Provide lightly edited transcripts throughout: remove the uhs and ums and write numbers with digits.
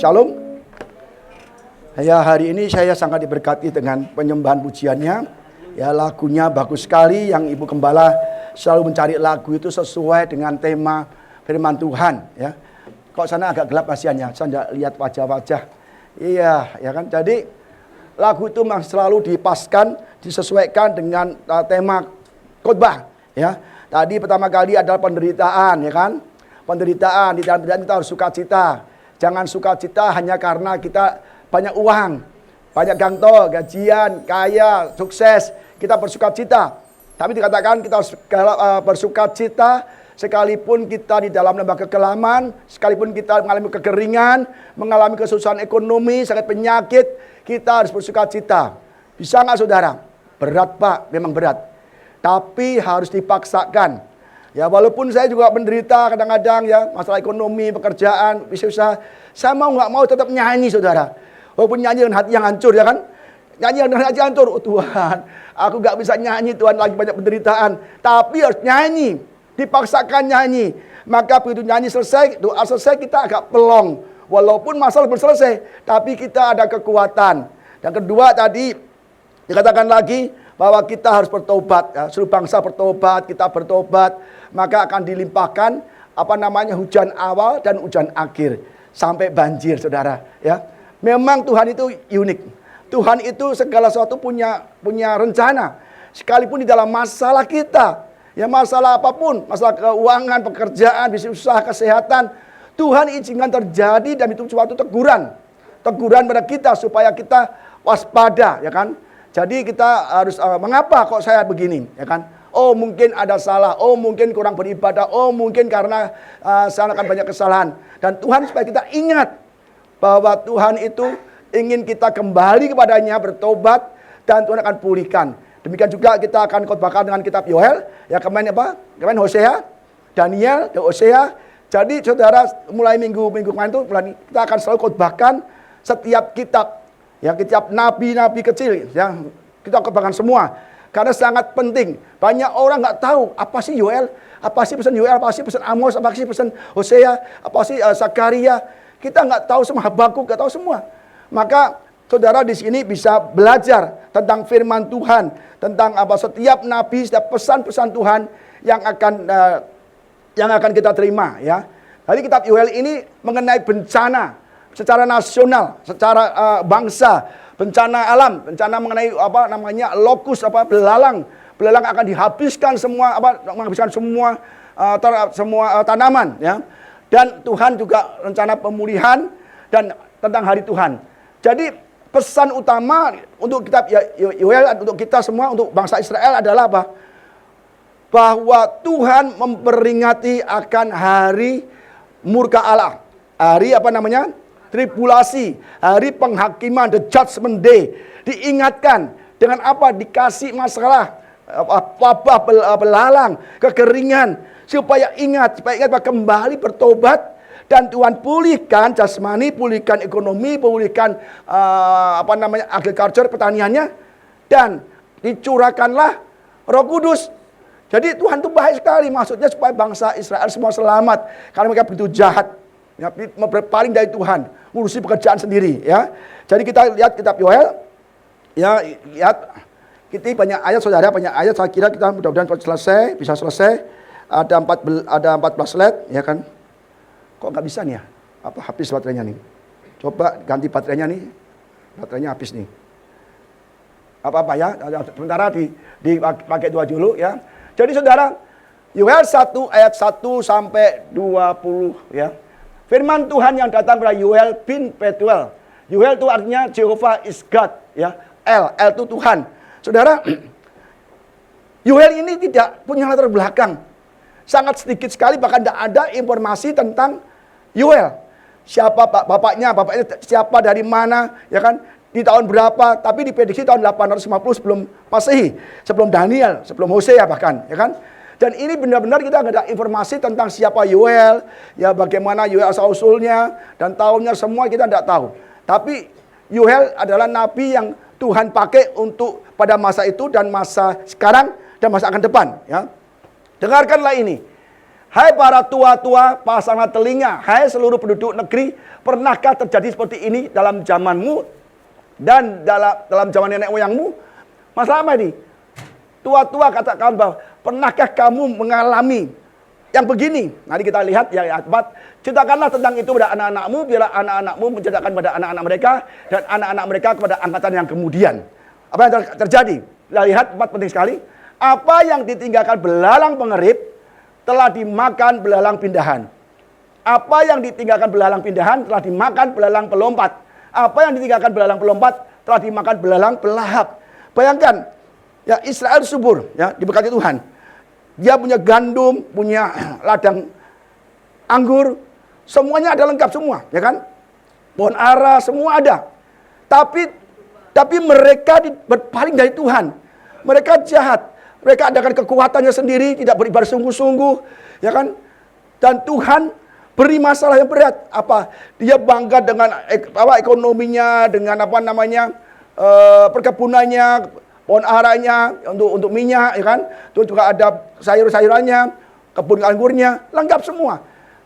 Shalom. Ya, hari ini saya sangat diberkati dengan penyembahan pujiannya. Ya, lagunya bagus sekali. Yang Ibu Gembala selalu mencari lagu itu sesuai dengan tema firman Tuhan. Ya, kok sana agak gelap kasihannya. Saya tidak lihat wajah-wajah. Iya, ya kan. Jadi lagu itu memang selalu dipaskan, disesuaikan dengan tema khotbah. Ya, tadi pertama kali adalah penderitaan, ya kan. Penderitaan, di dalam penderitaan kita harus sukacita. Jangan sukacita hanya karena kita banyak uang, banyak gangto, gajian, kaya, sukses. Kita bersukacita. Tapi dikatakan kita harus bersukacita sekalipun kita di dalam lembah kekelaman, sekalipun kita mengalami kekeringan, mengalami kesusahan ekonomi, sakit penyakit, kita harus bersukacita. Bisa nggak saudara? Berat Pak, memang berat. Tapi harus dipaksakan. Ya, walaupun saya juga menderita kadang-kadang ya, masalah ekonomi, pekerjaan, usaha. Saya mau nggak mau tetap nyanyi, saudara. Walaupun nyanyi dengan hati yang hancur, ya kan? Nyanyi dengan hati yang hancur. Oh Tuhan, aku nggak bisa nyanyi, Tuhan, lagi banyak penderitaan. Tapi harus nyanyi, dipaksakan nyanyi. Maka begitu nyanyi selesai, doa selesai, kita agak pelong. Walaupun masalah belum selesai, tapi kita ada kekuatan. Dan kedua tadi, dikatakan lagi, bahwa kita harus bertobat, ya. Seluruh bangsa bertobat, kita bertobat, maka akan dilimpahkan hujan awal dan hujan akhir sampai banjir, saudara. Ya, memang Tuhan itu unik. Tuhan itu segala sesuatu punya rencana, sekalipun di dalam masalah kita, ya masalah apapun, masalah keuangan, pekerjaan, bisnis usaha, kesehatan, Tuhan izinkan terjadi dan itu suatu teguran pada kita supaya kita waspada, ya kan? Jadi kita harus mengapa kok saya begini, ya kan? Oh mungkin ada salah, oh mungkin kurang beribadah, oh mungkin karena saya akan banyak kesalahan. Dan Tuhan supaya kita ingat bahwa Tuhan itu ingin kita kembali kepadanya, bertobat, dan Tuhan akan pulihkan. Demikian juga kita akan khotbahkan dengan kitab Yoel, ya kemarin Kemarin Hosea, Daniel, dan Hosea. Jadi saudara, mulai minggu kemarin itu kita akan selalu khotbahkan setiap kitab. Ya, kitab nabi-nabi kecil yang kita khotbahkan semua karena sangat penting. Banyak orang nggak tahu apa sih Yoel, apa sih pesan Yoel, apa sih pesan Amos, apa sih pesan Hosea, apa sih Zakaria. Kita nggak tahu semua, Habakuk nggak tahu semua. Maka saudara di sini bisa belajar tentang firman Tuhan, tentang setiap nabi, setiap pesan-pesan Tuhan yang akan kita terima, ya. Jadi kitab Yoel ini mengenai bencana secara nasional, secara bangsa, bencana alam, bencana mengenai lokus, belalang akan dihabiskan semua, menghabiskan semua tanaman, ya. Dan Tuhan juga rencana pemulihan dan tentang hari Tuhan. Jadi pesan utama untuk kitab Yoel, untuk kita semua, untuk bangsa Israel adalah apa? Bahwa Tuhan memperingati akan hari murka Allah, hari tribulasi, hari penghakiman, the judgment day. Diingatkan dengan apa? Dikasih masalah, wabah, belalang, kekeringan, supaya ingat bahwa kembali bertobat dan Tuhan pulihkan jasmani, pulihkan ekonomi, pulihkan agriculture, pertaniannya, dan dicurahkanlah Roh Kudus. Jadi Tuhan itu baik sekali, maksudnya supaya bangsa Israel semua selamat karena mereka begitu jahat. Ya, berpaling dari Tuhan, ngurusi pekerjaan sendiri, ya. Jadi kita lihat kitab Yoel, ya, lihat kita banyak ayat, saudara, banyak ayat. Saya kira kita mudah-mudahan bisa selesai. Ada 14 slide, ya kan? Kok nggak bisa nih ya? Habis baterainya nih? Coba ganti baterainya nih, baterainya habis nih. Ya? Sementara dipakai dulu, ya. Jadi saudara, Yoel 1 ayat 1 sampai 20, ya. Firman Tuhan yang datang kepada Yoel bin Petuel. Yoel itu artinya Jehovah is God, ya. El itu Tuhan. Saudara, Yoel ini tidak punya latar belakang. Sangat sedikit sekali, bahkan tidak ada informasi tentang Yoel. Siapa bapaknya siapa, dari mana, ya kan? Di tahun berapa? Tapi diprediksi tahun 850 sebelum Masehi, sebelum Daniel, sebelum Hosea bahkan, ya kan? Dan ini benar-benar kita nggak ada informasi tentang siapa Yoel, ya bagaimana Yoel asal-usulnya, dan tahunnya semua kita tidak tahu. Tapi Yoel adalah nabi yang Tuhan pakai untuk pada masa itu dan masa sekarang dan masa akan depan. Ya, dengarkanlah ini. Hai para tua-tua, pasanglah telinga. Hai seluruh penduduk negeri, pernahkah terjadi seperti ini dalam zamanmu dan dalam zaman nenek moyangmu? Masalah apa ini? Tua-tua katakan bahwa pernahkah kamu mengalami yang begini? Nanti kita lihat ya ayat 4. Ceritakanlah tentang itu pada anak-anakmu, biarlah anak-anakmu menceritakan pada anak-anak mereka dan anak-anak mereka kepada angkatan yang kemudian. Apa yang terjadi? Kita lihat 4 penting sekali. Apa yang ditinggalkan belalang pengerit telah dimakan belalang pindahan. Apa yang ditinggalkan belalang pindahan telah dimakan belalang pelompat. Apa yang ditinggalkan belalang pelompat telah dimakan belalang pelahap. Bayangkan, ya Israel subur, ya diberkati Tuhan. Dia punya gandum, punya ladang anggur, semuanya ada lengkap semua, ya kan? Pohon ara semua ada. Tapi mereka berpaling dari Tuhan. Mereka jahat. Mereka adakan kekuatannya sendiri, tidak beribadah sungguh-sungguh, ya kan? Dan Tuhan beri masalah yang berat. Apa? Dia bangga dengan ekonominya, dengan perkebunannya, pohon aranya untuk minyak, ya kan? Terus juga ada sayur-sayurannya, kebun anggurnya, lengkap semua.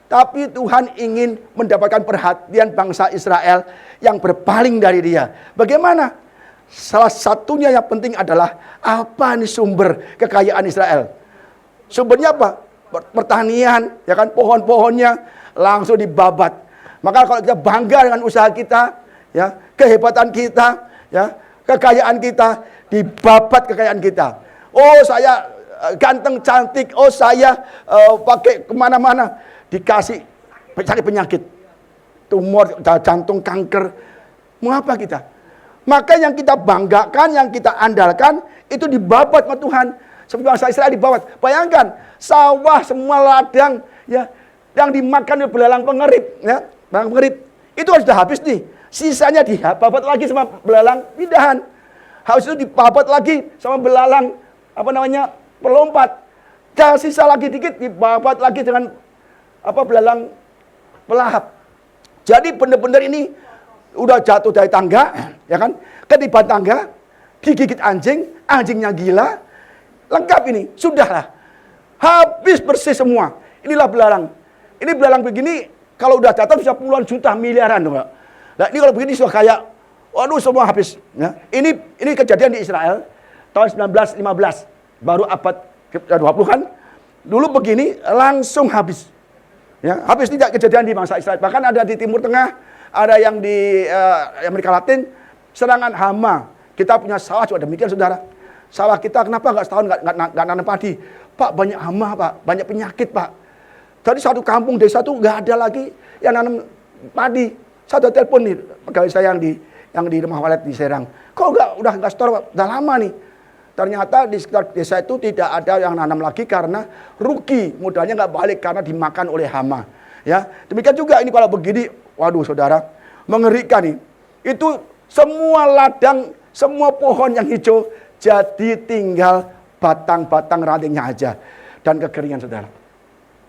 Tapi Tuhan ingin mendapatkan perhatian bangsa Israel yang berpaling dari Dia. Bagaimana? Salah satunya yang penting adalah apa nih sumber kekayaan Israel? Sumbernya apa? Pertanian, ya kan? Pohon-pohonnya langsung dibabat. Maka kalau kita bangga dengan usaha kita, ya, kehebatan kita, ya, kekayaan kita, dibabat kekayaan kita. Oh, saya ganteng cantik, oh saya pakai kemana-mana, dikasih cari penyakit, tumor, jantung, kanker. Mau apa kita? Maka yang kita banggakan, yang kita andalkan, itu dibabat sama Tuhan. Seperti bangsa Israel dibabat. Bayangkan, sawah semua ladang, ya, yang dimakan oleh belalang pengerit, ya, belalang pengerit. Itu sudah habis nih. Sisanya dibabat lagi sama belalang pindahan. Habis itu dibabat lagi sama belalang pelompat. Dan sisa lagi dikit dibabat lagi dengan belalang pelahap. Jadi benar-benar ini udah jatuh dari tangga, ya kan? Ketiban tangga, digigit anjing, anjingnya gila, lengkap ini, sudahlah. Habis bersih semua. Inilah belalang. Ini belalang begini, kalau udah jatuh bisa puluhan juta, miliaran, dong. Nah, ini kalau begini sudah kayak, waduh semua habis. Ya. Ini kejadian di Israel tahun 1915, baru abad ke-20-an. Dulu begini langsung habis. Ya, habis tidak kejadian di bangsa Israel. Bahkan ada di Timur Tengah, ada yang di Amerika Latin, serangan hama. Kita punya sawah juga demikian, saudara. Sawah kita kenapa nggak setahun nggak nanam padi? Pak, banyak hama, Pak, banyak penyakit, Pak. Jadi satu kampung desa tuh nggak ada lagi yang nanam padi. Saya telepon nih pegawai saya yang di rumah walet di Serang. Kok udah nggak setor, Pak? Udah lama nih. Ternyata di sekitar desa itu tidak ada yang nanam lagi karena rugi, modalnya nggak balik karena dimakan oleh hama. Ya, demikian juga ini kalau begini, waduh saudara, mengerikan nih. Itu semua ladang, semua pohon yang hijau jadi tinggal batang-batang rantingnya aja dan kekeringan, saudara.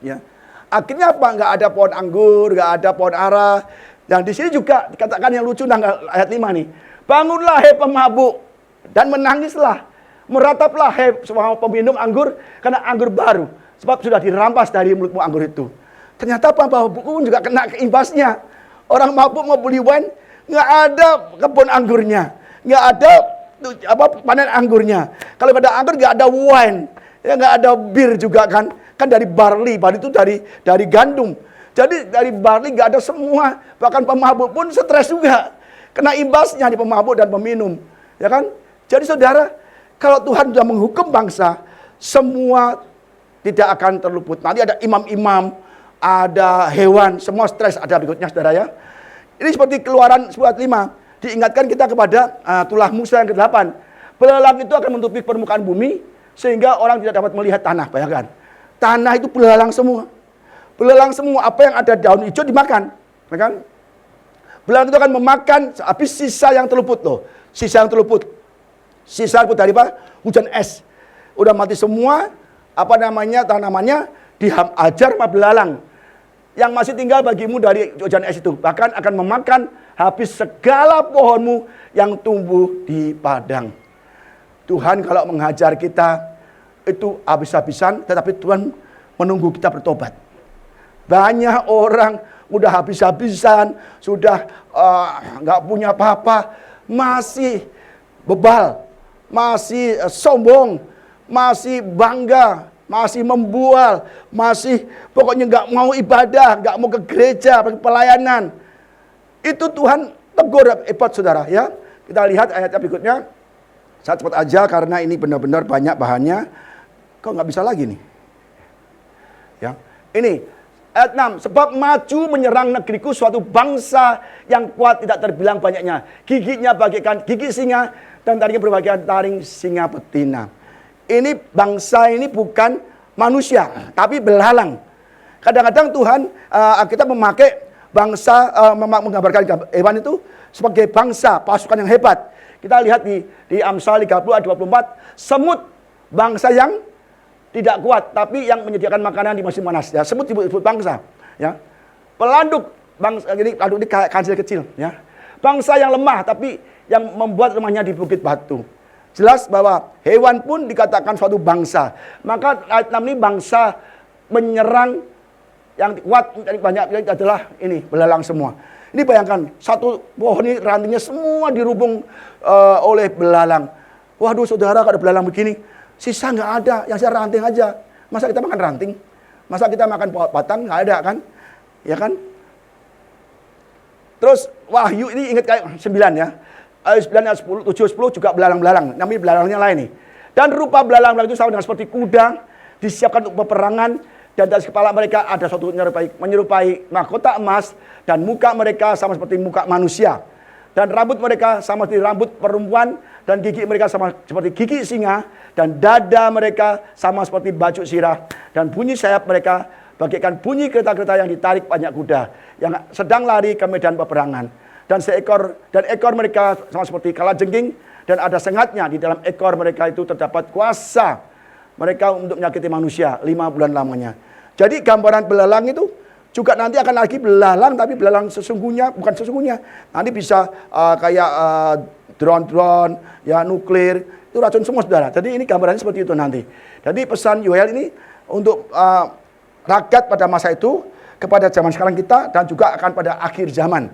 Ya, akhirnya apa? Nggak ada pohon anggur, nggak ada pohon ara. Dan di sini juga dikatakan yang lucu ayat 5 nih. Bangunlah hai pemabuk dan menangislah, merataplah hai semua peminum anggur karena anggur baru, sebab sudah dirampas dari mulutmu anggur itu. Ternyata pemabuk pun juga kena keimbasnya. Orang mabuk mau beli wine, nggak ada kebun anggurnya, nggak ada panen anggurnya. Kalau ada anggur nggak ada wine, ya nggak ada bir juga kan dari barley itu dari gandum. Jadi dari barley nggak ada semua. Bahkan pemabuk pun stres juga, kena imbasnya di pemabuk dan peminum, ya kan? Jadi saudara, kalau Tuhan sudah menghukum bangsa, semua tidak akan terluput. Nanti ada imam-imam, ada hewan, semua stres ada berikutnya, saudara ya. Ini seperti Keluaran 10:5. Diingatkan kita kepada tulah Musa yang ke-8. Belalang itu akan menutupi permukaan bumi sehingga orang tidak dapat melihat tanah. Bayangkan, tanah itu belalang semua. Belalang semua, apa yang ada daun hijau dimakan. Bayangkan, belalang itu akan memakan habis sisa yang terluput loh. Sisa yang terluput. Sisa dari apa? Hujan es. Udah mati semua, tanamannya dihajar sama belalang. Yang masih tinggal bagimu dari hujan es itu. Bahkan akan memakan habis segala pohonmu yang tumbuh di padang. Tuhan kalau menghajar kita itu habis-habisan, tetapi Tuhan menunggu kita bertobat. Banyak orang udah habis-habisan, sudah nggak punya apa-apa, masih bebal, masih sombong, masih bangga, masih membual, masih pokoknya nggak mau ibadah, nggak mau ke gereja, pelayanan. Itu Tuhan tegur hebat saudara ya. Kita lihat ayatnya berikutnya. Saya cepat aja karena ini benar-benar banyak bahannya. Kok nggak bisa lagi nih? Ya, ini ayat 6, sebab maju menyerang negeriku suatu bangsa yang kuat tidak terbilang banyaknya. Giginya bagaikan gigi singa dan taringnya berbagaikan taring singa betina. Ini bangsa ini bukan manusia, tapi belalang. Kadang-kadang Tuhan kita memakai bangsa, menggambarkan hewan itu sebagai bangsa, pasukan yang hebat. Kita lihat di Amsal 30 ayat 24, semut bangsa yang tidak kuat, tapi yang menyediakan makanan di musim panas. Ya, semut disebut bangsa. Ya, pelanduk bangsa ini, pelanduk ini kancil kecil. Ya, bangsa yang lemah, tapi yang membuat rumahnya di bukit batu. Jelas bahwa hewan pun dikatakan suatu bangsa. Maka ayat 6 ini bangsa menyerang yang kuat, banyak adalah ini belalang semua. Ini bayangkan satu pohon ini rantingnya semua dirubung oleh belalang. Waduh saudara, kalau ada belalang begini, sisa nggak ada, yang saya ranting aja. Masa kita makan ranting? Masa kita makan batang? Nggak ada kan? Ya kan? Terus Wahyu ini ingat kayak 9 ya. Ayat 9 ayat 10, 7, 10 juga belalang-belalang. Namanya belalangnya lain nih. Dan rupa belalang-belalang itu sama dengan seperti kuda, disiapkan untuk peperangan. Dan dari kepala mereka ada suatu menyerupai mahkota emas. Dan muka mereka sama seperti muka manusia. Dan rambut mereka sama seperti rambut perempuan. Dan gigi mereka sama seperti gigi singa. Dan dada mereka sama seperti baju sirah. Dan bunyi sayap mereka bagaikan bunyi kereta-kereta yang ditarik banyak kuda. Yang sedang lari ke medan peperangan. Dan ekor mereka sama seperti kalajengking. Dan ada sengatnya di dalam ekor mereka itu terdapat kuasa mereka untuk menyakiti manusia 5 bulan lamanya. Jadi gambaran belalang itu juga nanti akan lagi belalang, tapi belalang sesungguhnya, bukan sesungguhnya. Nanti bisa kayak drone-drone, ya nuklir, itu racun semua saudara. Jadi ini gambarannya seperti itu nanti. Jadi pesan Yoel ini untuk rakyat pada masa itu, kepada zaman sekarang kita, dan juga akan pada akhir zaman.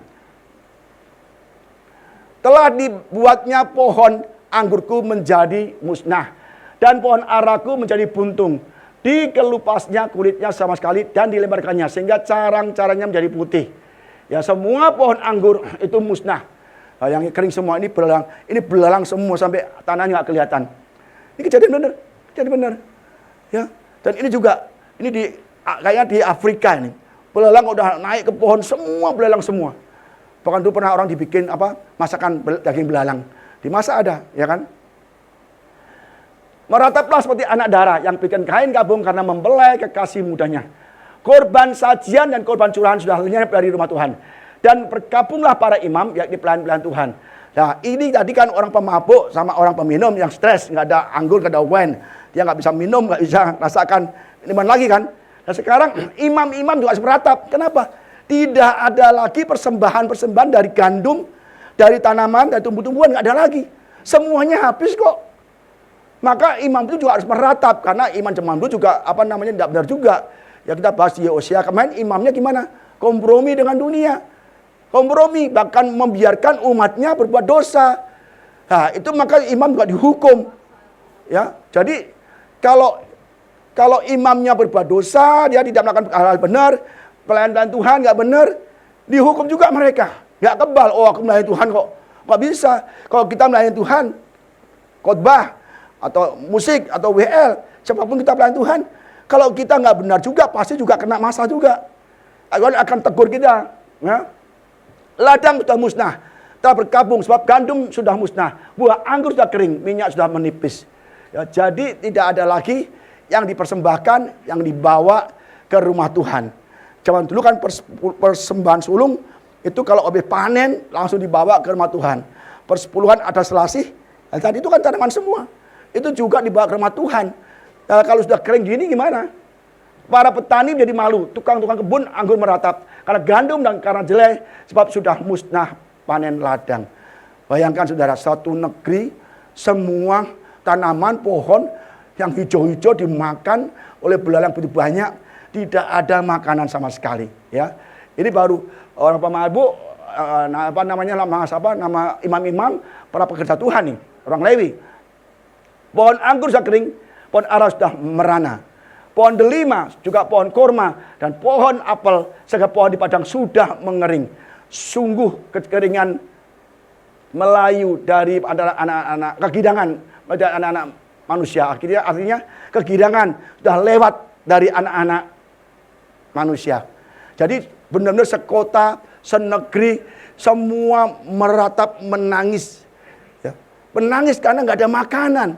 Telah dibuatnya pohon anggurku menjadi musnah, dan pohon araku menjadi buntung. Dikelupasnya kulitnya sama sekali dan dilemparkannya sehingga carang-carangnya menjadi putih. Ya, semua pohon anggur itu musnah. Nah, yang kering semua ini belalang semua sampai tanahnya nggak kelihatan. Ini kejadian benar, kejadian benar. Ya, dan ini juga kayaknya di Afrika ini belalang udah naik ke pohon semua, belalang semua. Bahkan dulu pernah orang dibikin masakan daging belalang, dimasak ada, ya kan? Merataplah seperti anak darah yang bikin kain gabung karena membelai kekasih mudanya. Korban sajian dan korban curahan sudah lenyap dari rumah Tuhan. Dan bergabunglah para imam, yakni pelayan-pelayan Tuhan. Nah, ini tadi kan orang pemabuk sama orang peminum yang stres, nggak ada anggur, nggak ada wine. Dia nggak bisa minum, nggak bisa rasakan minuman lagi kan. Nah sekarang imam-imam juga harus meratap. Kenapa? Tidak ada lagi persembahan-persembahan dari gandum, dari tanaman, dari tumbuh-tumbuhan, nggak ada lagi. Semuanya habis kok. Maka imam itu juga harus meratap, karena iman zaman dulu juga tidak benar juga. Ya kita bahas di Hosea kemarin, imamnya gimana? Kompromi dengan dunia. Kompromi, bahkan membiarkan umatnya berbuat dosa. Nah, itu maka imam juga dihukum. Ya, jadi kalau imamnya berbuat dosa, dia tidak melakukan hal-hal benar, pelayan Tuhan nggak benar, dihukum juga mereka. Nggak kebal, oh aku melayani Tuhan kok. Nggak bisa. Kalau kita melayani Tuhan, khotbah, atau musik, atau WL, siapapun kita pelayan Tuhan, kalau kita nggak benar juga, pasti juga kena masa juga. Akan tegur kita. Ya. Ladang sudah musnah, telah berkabung, sebab gandum sudah musnah, buah anggur sudah kering, minyak sudah menipis. Ya, jadi tidak ada lagi yang dipersembahkan, yang dibawa ke rumah Tuhan. Zaman dulu kan persembahan sulung, itu kalau habis panen, langsung dibawa ke rumah Tuhan. Persepuluhan ada selasih, dan tadi itu kan tanaman semua. Itu juga dibawa ke rumah Tuhan. Nah, kalau sudah kering gini gimana? Para petani jadi malu. Tukang-tukang kebun anggur meratap. Karena gandum dan karena jelai. Sebab sudah musnah panen ladang. Bayangkan saudara, satu negeri semua tanaman, pohon yang hijau-hijau dimakan oleh belalang begitu banyak, tidak ada makanan sama sekali. Ya, ini baru orang pemabuk, nama imam-imam, para pekerja Tuhan nih, orang Lewi. Pohon anggur sudah kering, pohon ara sudah merana. Pohon delima, juga pohon korma, dan pohon apel, serta pohon di padang sudah mengering. Sungguh kekeringan melayu dari antara anak-anak, kegirangan dari anak-anak manusia. Artinya kegirangan sudah lewat dari anak-anak manusia. Jadi benar-benar sekota, senegeri, semua meratap menangis. Ya. Menangis karena nggak ada makanan.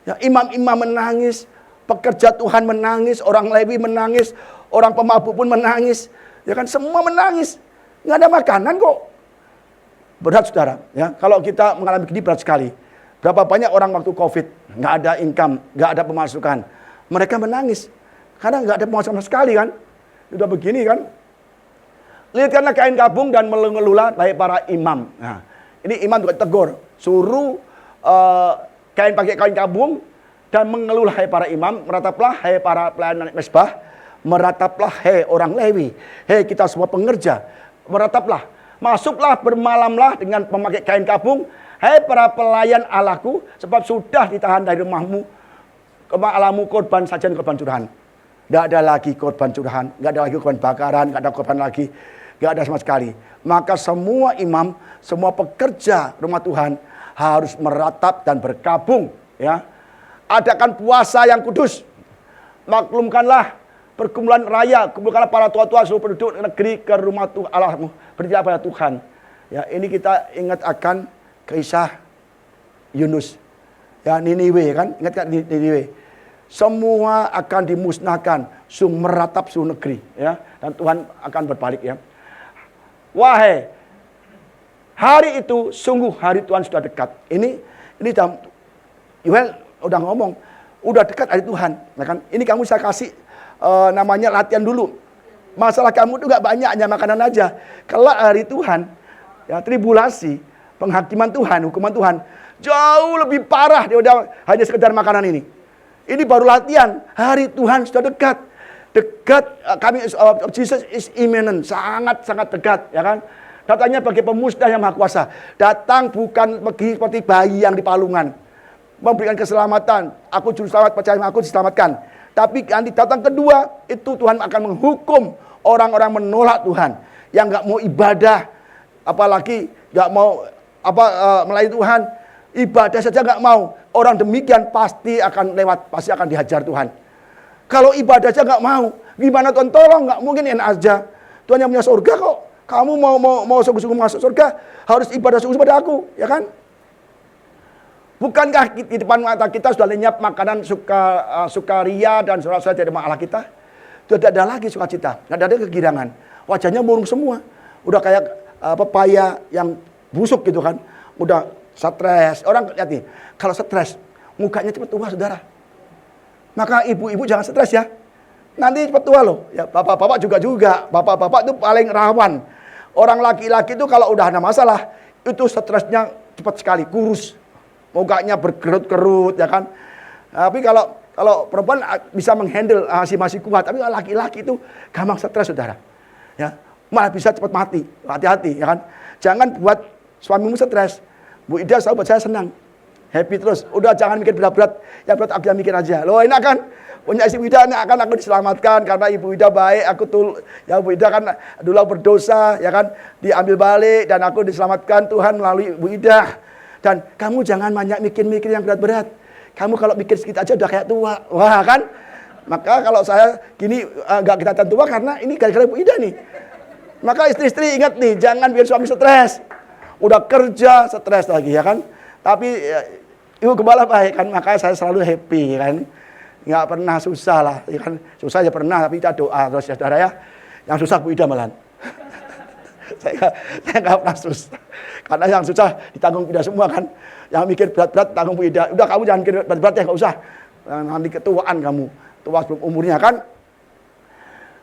Ya, imam-imam menangis, pekerja Tuhan menangis, orang Lewi menangis, orang pemabuk pun menangis. Ya kan, semua menangis. Nggak ada makanan kok. Berat saudara. Ya, kalau kita mengalami ini berat sekali. Berapa banyak orang waktu COVID, nggak ada income, nggak ada pemasukan. Mereka menangis. Karena nggak ada pemasukan sama sekali kan. Sudah begini kan. Lihatkanlah kain kabung dan mengelulah baik para imam. Nah, ini imam juga tegur. Suruh pakai kain kabung dan mengeluh hai para imam, merataplah hai para pelayan mesbah, merataplah hai orang Lewi, hai kita semua pengerja, merataplah, masuklah bermalamlah dengan memakai kain kabung, hai para pelayan Allahku, sebab sudah ditahan dari rumahmu, Allahmu korban sajian korban curahan. Tidak ada lagi korban curahan, tidak ada lagi korban bakaran, tidak ada korban lagi, tidak ada sama sekali. Maka semua imam, semua pekerja rumah Tuhan harus meratap dan berkabung, ya. Adakan puasa yang kudus. Maklumkanlah perkumpulan raya, kumpulkanlah para tua-tua seluruh penduduk negeri ke rumah Tuhan Allahmu, beribadah pada Tuhan. Ya, ini kita ingat akan kisah Yunus. Ya, Niniwe kan, ingat kan Niniwe. Semua akan dimusnahkan, meratap seluruh negeri, ya. Dan Tuhan akan berbalik, ya. Wahai, hari itu sungguh hari Tuhan sudah dekat. Ini Yoel udah ngomong, udah dekat hari Tuhan. Nah kan, ini kamu saya kasih namanya latihan dulu. Masalah kamu tuh gak banyak, hanya makanan aja. Kelak hari Tuhan, ya tribulasi, penghakiman Tuhan, hukuman Tuhan jauh lebih parah daripada hanya sekedar makanan ini. Ini baru latihan. Hari Tuhan sudah dekat. Dekat, Jesus is imminent, sangat-sangat dekat, ya kan? Datangnya bagi pemusnah yang maha kuasa. Datang bukan seperti bayi yang di palungan. Memberikan keselamatan. Aku juru selamat, percaya aku diselamatkan. Tapi nanti datang kedua, itu Tuhan akan menghukum orang-orang menolak Tuhan. Yang gak mau ibadah, apalagi gak mau melayani Tuhan. Ibadah saja gak mau. Orang demikian pasti akan lewat, pasti akan dihajar Tuhan. Kalau ibadah saja gak mau, gimana Tuhan tolong? Gak mungkin enak aja. Tuhan yang punya surga kok. Kamu mau sungguh-sungguh masuk surga, harus ibadah sungguh pada aku, ya kan? Bukankah di depan mata kita sudah lenyap makanan sukaria dan surat dari Allah kita? Tidak ada lagi sukacita, tidak ada kegirangan. Wajahnya murung semua. Udah kayak pepaya yang busuk gitu kan. Udah stres. Orang lihat nih, kalau stres, mukanya cepat tua, saudara. Maka ibu-ibu jangan stres ya. Nanti cepat tua loh. Ya, bapak-bapak juga. Bapak-bapak itu paling rawan. Orang laki-laki itu kalau udah ada masalah, itu stresnya cepat sekali, kurus. Mukanya berkerut-kerut, ya kan. Tapi kalau perempuan bisa menghandle, masih kuat. Tapi laki-laki itu gampang stres, saudara. Ya, malah bisa cepat mati. Hati-hati, ya kan. Jangan buat suamimu stres. Bu Ida selalu buat saya senang. Happy terus. Udah jangan mikir berat-berat. Yang berat aku yang mikir aja. Loh, enak kan? Punya Ibu Ida ini akan aku diselamatkan karena Ibu Ida baik, ya Ibu Ida kan dulu berdosa, ya kan, diambil balik dan aku diselamatkan Tuhan melalui Ibu Ida. Dan kamu jangan banyak mikir-mikir yang berat-berat. Kamu kalau mikir sedikit aja udah kayak tua. Wah kan? Maka kalau saya gini nggak kelihatan tua karena ini gara-gara Ibu Ida nih. Maka istri-istri ingat nih, jangan biar suami stres. Udah kerja stres lagi, ya kan. Tapi Ibu Gembala baik kan, makanya saya selalu happy kan. Nggak pernah susah lah, ya kan. Susah ya pernah, tapi kita doa terus ya saudara ya. Yang susah Bu Ida malahan. saya nggak pernah susah. Karena yang susah ditanggung Bu Ida semua kan. Yang mikir berat-berat tanggung Bu Ida. Udah kamu jangan mikir berat-berat ya, nggak usah. Nanti ketuaan kamu, tua sebelum umurnya kan.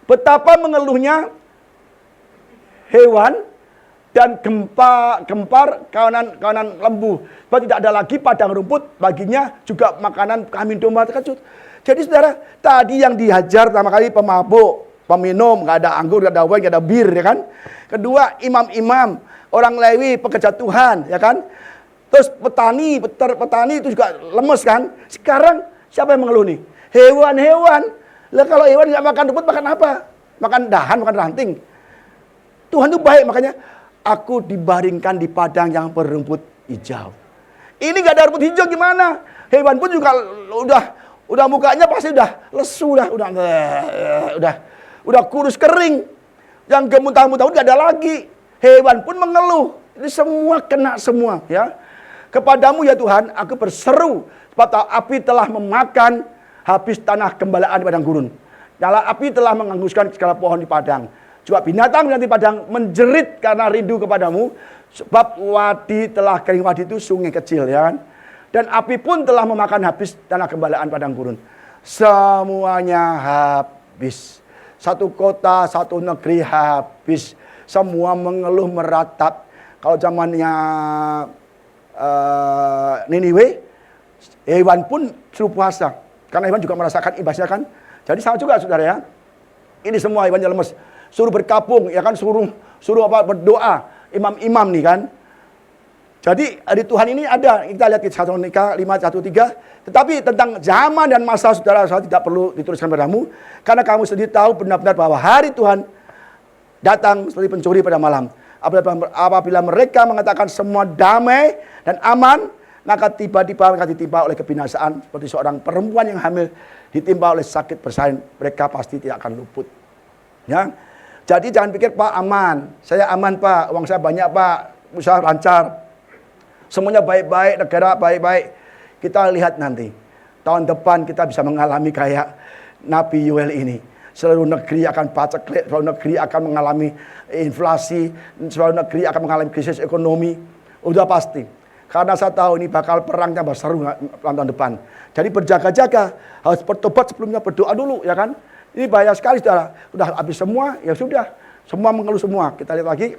Betapa mengeluhnya hewan dan gempar kawanan lembu. Sebab tidak ada lagi padang rumput, baginya juga makanan kambing domba terkejut. Jadi saudara, tadi yang dihajar pertama kali pemabuk, peminum, nggak ada anggur, nggak ada wine, nggak ada bir, ya kan? Kedua, imam-imam, orang Lewi, pekerja Tuhan, ya kan? Terus petani itu juga lemes kan? Sekarang siapa yang mengeluh nih? Hewan-hewan. Lah kalau hewan nggak makan rumput, makan apa? Makan dahan, makan ranting. Tuhan itu baik, makanya aku dibaringkan di padang yang berumput hijau. Ini nggak ada rumput hijau gimana? Hewan pun juga udah mukanya pasti udah lesu, udah kurus kering. Yang gemuntah-muntah nggak ada lagi. Hewan pun mengeluh. Ini semua kena semua, ya. Kepadamu ya Tuhan, aku berseru sebab api telah memakan habis tanah gembalaan di padang gurun. Nyala api telah menghanguskan segala pohon di padang. Juga binatang di padang menjerit karena rindu kepadamu, sebab wadi telah kering. Wadi itu sungai kecil, ya kan? Dan api pun telah memakan habis tanah gembalaan padang gurun. Semuanya habis. Satu kota, satu negeri habis. Semua mengeluh meratap. Kalau zamannya Niniwe, hewan pun suruh puasa. Karena hewan juga merasakan imbasnya kan. Jadi sama juga saudara ya. Ini semua hewannya lemes. Suruh berkabung, ya kan, suruh berdoa, imam-imam nih kan. Jadi hari Tuhan ini ada, kita lihat di 1 Tesalonika 5:1-3. Tetapi tentang zaman dan masa saudara, saya tidak perlu dituliskan padamu, karena kamu sendiri tahu benar-benar bahwa hari Tuhan datang seperti pencuri pada malam. Apabila mereka mengatakan semua damai dan aman, maka tiba-tiba mereka ditimpa oleh kebinasaan seperti seorang perempuan yang hamil ditimpa oleh sakit bersalin. Mereka pasti tidak akan luput. Ya. Jadi jangan pikir Pak aman, saya aman Pak, uang saya banyak Pak, usaha lancar, semuanya baik-baik, negara baik-baik. Kita lihat nanti, tahun depan kita bisa mengalami kayak Nabi Yoel ini. Seluruh negeri akan paceklik, seluruh negeri akan mengalami inflasi, seluruh negeri akan mengalami krisis ekonomi. Udah pasti. Karena saya tahu ini bakal perang tambah seru tahun depan. Jadi berjaga-jaga, harus bertobat sebelumnya, berdoa dulu, ya kan? Ini bahaya sekali saudara. Udah habis semua, ya sudah. Semua mengeluh semua. Kita lihat lagi.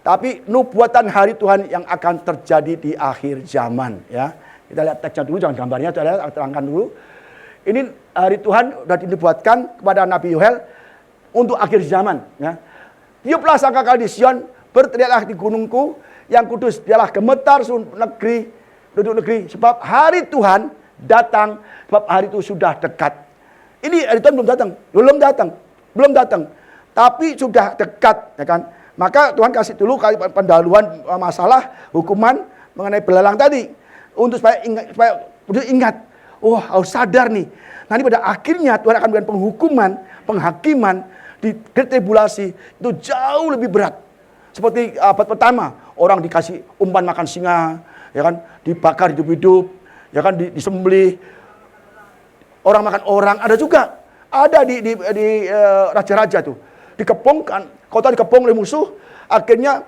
Tapi nubuatan hari Tuhan yang akan terjadi di akhir zaman. Ya, kita lihat teksnya dulu, jangan gambarnya, saudara, terangkan dulu. Ini hari Tuhan sudah dinubuatkan kepada Nabi Yoel untuk akhir zaman. Ya. Tiuplah sangkakala di Sion, berteriaklah di gunungku yang kudus, dialah gemetar seluruh negeri, duduk negeri. Sebab hari Tuhan datang, sebab hari itu sudah dekat. Ini hari Tuhan belum datang. Tapi sudah dekat, ya kan? Maka Tuhan kasih dulu pendahuluan masalah hukuman mengenai belalang tadi, untuk supaya ingat, oh harus sadar nih. Nanti pada akhirnya Tuhan akan memberikan penghukuman, penghakiman di tribulasi itu jauh lebih berat. Seperti abad pertama, orang dikasih umpan makan singa, ya kan? Dibakar hidup-hidup, ya kan? Disembelih. Orang makan orang, ada juga. Ada di raja-raja tuh. Dikepungkan, kota dikepung oleh musuh. Akhirnya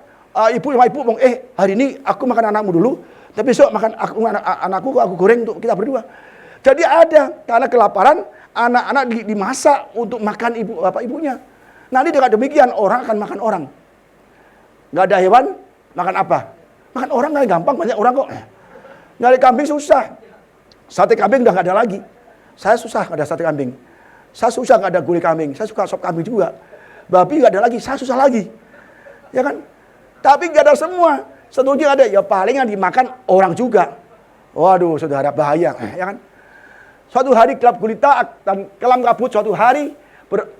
ibu ngomong, hari ini aku makan anakmu dulu, tapi besok makan anakku aku goreng untuk kita berdua. Jadi ada, karena kelaparan, anak-anak dimasak untuk makan bapak ibunya. Nanti dengan demikian, orang akan makan orang. Nggak ada hewan, makan apa? Makan orang nggak gampang, banyak orang kok. Nyari kambing susah. Sate kambing udah nggak ada lagi. Saya susah nggak ada sate kambing. Saya susah nggak ada gulai kambing. Saya suka sop kambing juga. Babi nggak ada lagi. Saya susah lagi. Ya kan? Tapi nggak ada semua. Setuju ada. Ya paling yang dimakan orang juga. Waduh, saudara, bahaya. Ya kan? Suatu hari gelap gulita dan kelam kabut. Suatu hari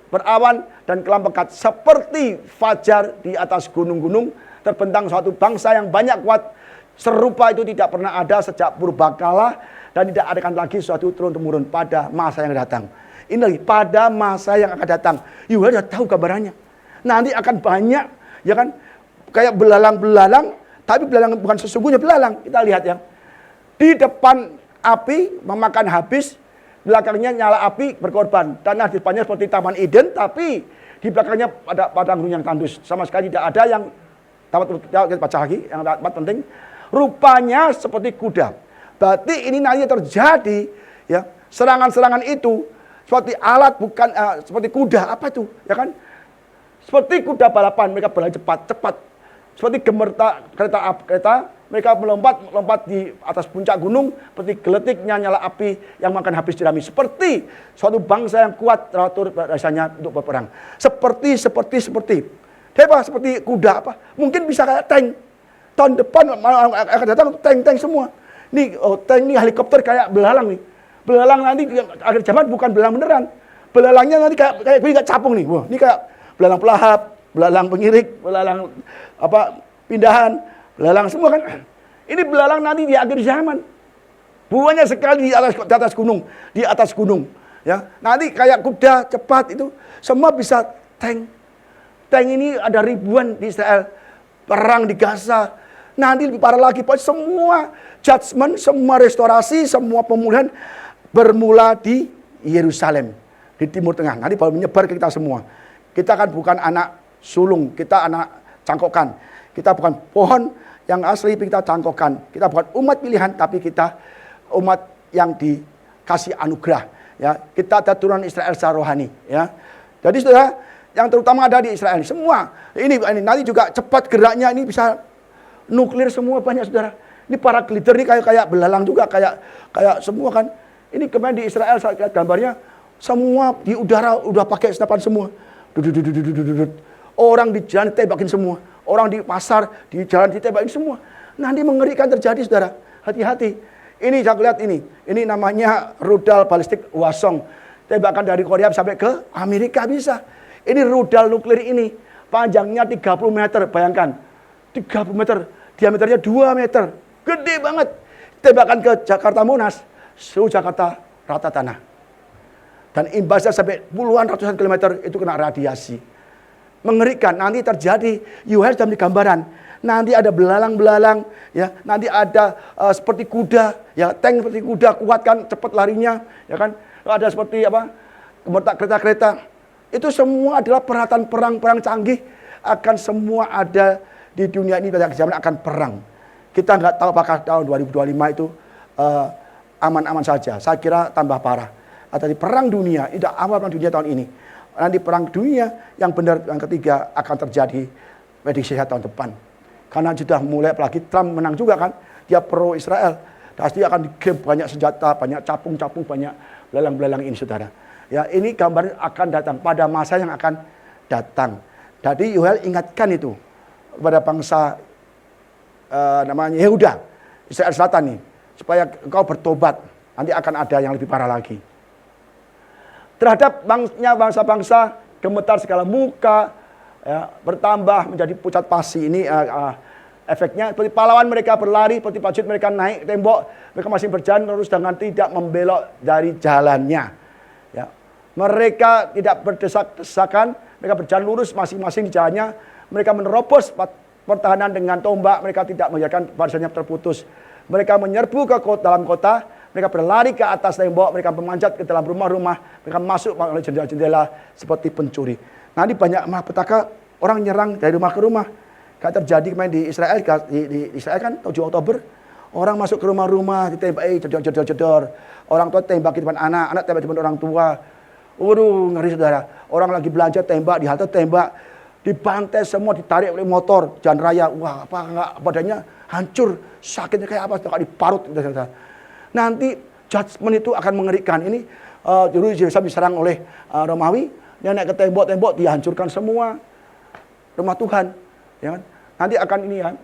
berawan dan kelam pekat. Seperti fajar di atas gunung-gunung. Terbentang suatu bangsa yang banyak kuat. Serupa itu tidak pernah ada sejak purbakala. Dan tidak adakan lagi suatu turun-temurun pada masa yang datang. Ini lagi, pada masa yang akan datang. Yoel sudah tahu kabarnya. Nanti akan banyak, ya kan, kayak belalang-belalang. Tapi belalang bukan sesungguhnya belalang. Kita lihat ya. Di depan api memakan habis. Belakangnya nyala api berkorban. Tanah di depannya seperti Taman Eden. Tapi di belakangnya ada padang gunung yang tandus. Sama sekali tidak ada yang, kita baca lagi, yang tempat penting. Rupanya seperti kuda. Berarti ini nanti terjadi, ya, serangan-serangan itu seperti alat, bukan seperti kuda. Apa itu? Ya kan? Seperti kuda balapan, mereka berlari cepat. Seperti kereta Mereka melompat di atas puncak gunung, seperti geletiknya nyala api yang makan habis jerami. Seperti suatu bangsa yang kuat teratur rasanya untuk berperang. Seperti. Seperti kuda apa? Mungkin bisa kayak tank. Tahun depan akan datang tank semua. Nih, tank ini helikopter kayak belalang nih. Belalang nanti akhir zaman bukan belalang beneran. Belalangnya nanti kayak capung nih. Wah, ini kayak belalang pelahap, belalang pengirik, belalang pindahan, belalang semua kan. Ini belalang nanti di akhir zaman. Buahnya sekali di atas gunung, ya. Nanti kayak kuda cepat itu semua bisa tank. Tank ini ada ribuan di Israel, perang di Gaza. Nanti lebih parah lagi, semua judgment, semua restorasi, semua pemulihan bermula di Yerusalem, di Timur Tengah. Nanti baru menyebar ke kita semua. Kita kan bukan anak sulung, kita anak cangkokan. Kita bukan pohon yang asli, kita cangkokan. Kita bukan umat pilihan, tapi kita umat yang dikasih anugerah. Ya, kita ada turunan Israel secara rohani. Ya, jadi saudara, yang terutama ada di Israel semua. Ini nanti juga cepat geraknya, ini bisa nuklir semua banyak saudara. Ini para glider ini kayak belalang juga, kayak semua kan. Ini kemarin di Israel saya lihat gambarnya, semua di udara udah pakai senapan semua. Orang di jalan ditembakin semua. Orang di pasar, di jalan ditembakin semua. Nanti mengerikan terjadi, saudara. Hati-hati. Ini saya lihat ini. Ini namanya rudal balistik Hwasong. Tembakan dari Korea sampai ke Amerika bisa. Ini rudal nuklir ini. Panjangnya 30 meter, bayangkan. 30 meter. Diameternya 2 meter. Gede banget. Tembakan ke Jakarta Monas. Seluruh Jakarta rata tanah. Dan imbasnya sampai puluhan ratusan kilometer itu kena radiasi. Mengerikan, nanti terjadi, Yohanes dalam gambaran. Nanti ada belalang-belalang, ya. Nanti ada seperti kuda, ya, tank seperti kuda, kuat kan, cepat larinya, ya kan. Ada seperti kereta-kereta. Itu semua adalah peralatan perang canggih, akan semua ada di dunia ini pada zaman akan perang. Kita nggak tahu apakah tahun 2025 itu aman-aman saja. Saya kira tambah parah. Atau di perang dunia, itu awal perang dunia tahun ini. Nanti perang dunia yang benar yang ketiga akan terjadi prediksi saya tahun depan. Karena sudah mulai, apalagi Trump menang juga kan. Dia pro Israel. Pasti akan dikirim banyak senjata, banyak capung-capung, banyak belalang-belalang ini saudara. Ya, ini gambar akan datang pada masa yang akan datang. Jadi Yoel ingatkan itu kepada bangsa namanya Yehuda, Israel Selatan nih. Supaya engkau bertobat. Nanti akan ada yang lebih parah lagi. Terhadap bangsa-bangsa gemetar segala muka, ya, bertambah menjadi pucat pasi. Ini efeknya seperti pahlawan mereka berlari, seperti prajurit mereka naik tembok, mereka masih berjalan terus dengan tidak membelok dari jalannya. Ya. Mereka tidak berdesak-desakan, mereka berjalan lurus masing-masing di jalannya. Mereka menerobos pertahanan dengan tombak, mereka tidak membiarkan barisannya terputus. Mereka menyerbu ke dalam kota. Mereka berlari ke atas tembok, mereka memanjat ke dalam rumah-rumah, mereka masuk melalui jendela-jendela seperti pencuri. Nanti banyak malapetaka orang nyerang dari rumah ke rumah. Kayak terjadi kemarin di Israel, di Israel kan 7 Oktober, orang masuk ke rumah-rumah, ditembaki, jedor-jedor. Orang tua tembak di depan anak tembak di depan orang tua. Waduh, ngeri saudara. Orang lagi belanja tembak, di halte tembak, dibantai semua, ditarik oleh motor, jalan raya. Wah, apa enggak badannya hancur, sakitnya kayak apa, kayak diparut. Nanti judgment itu akan mengerikan. Ini dulu Yerusalem diserang oleh Romawi, dia naik ke tembok-tembok, dihancurkan semua rumah Tuhan. Ya kan? Nanti akan ini ya.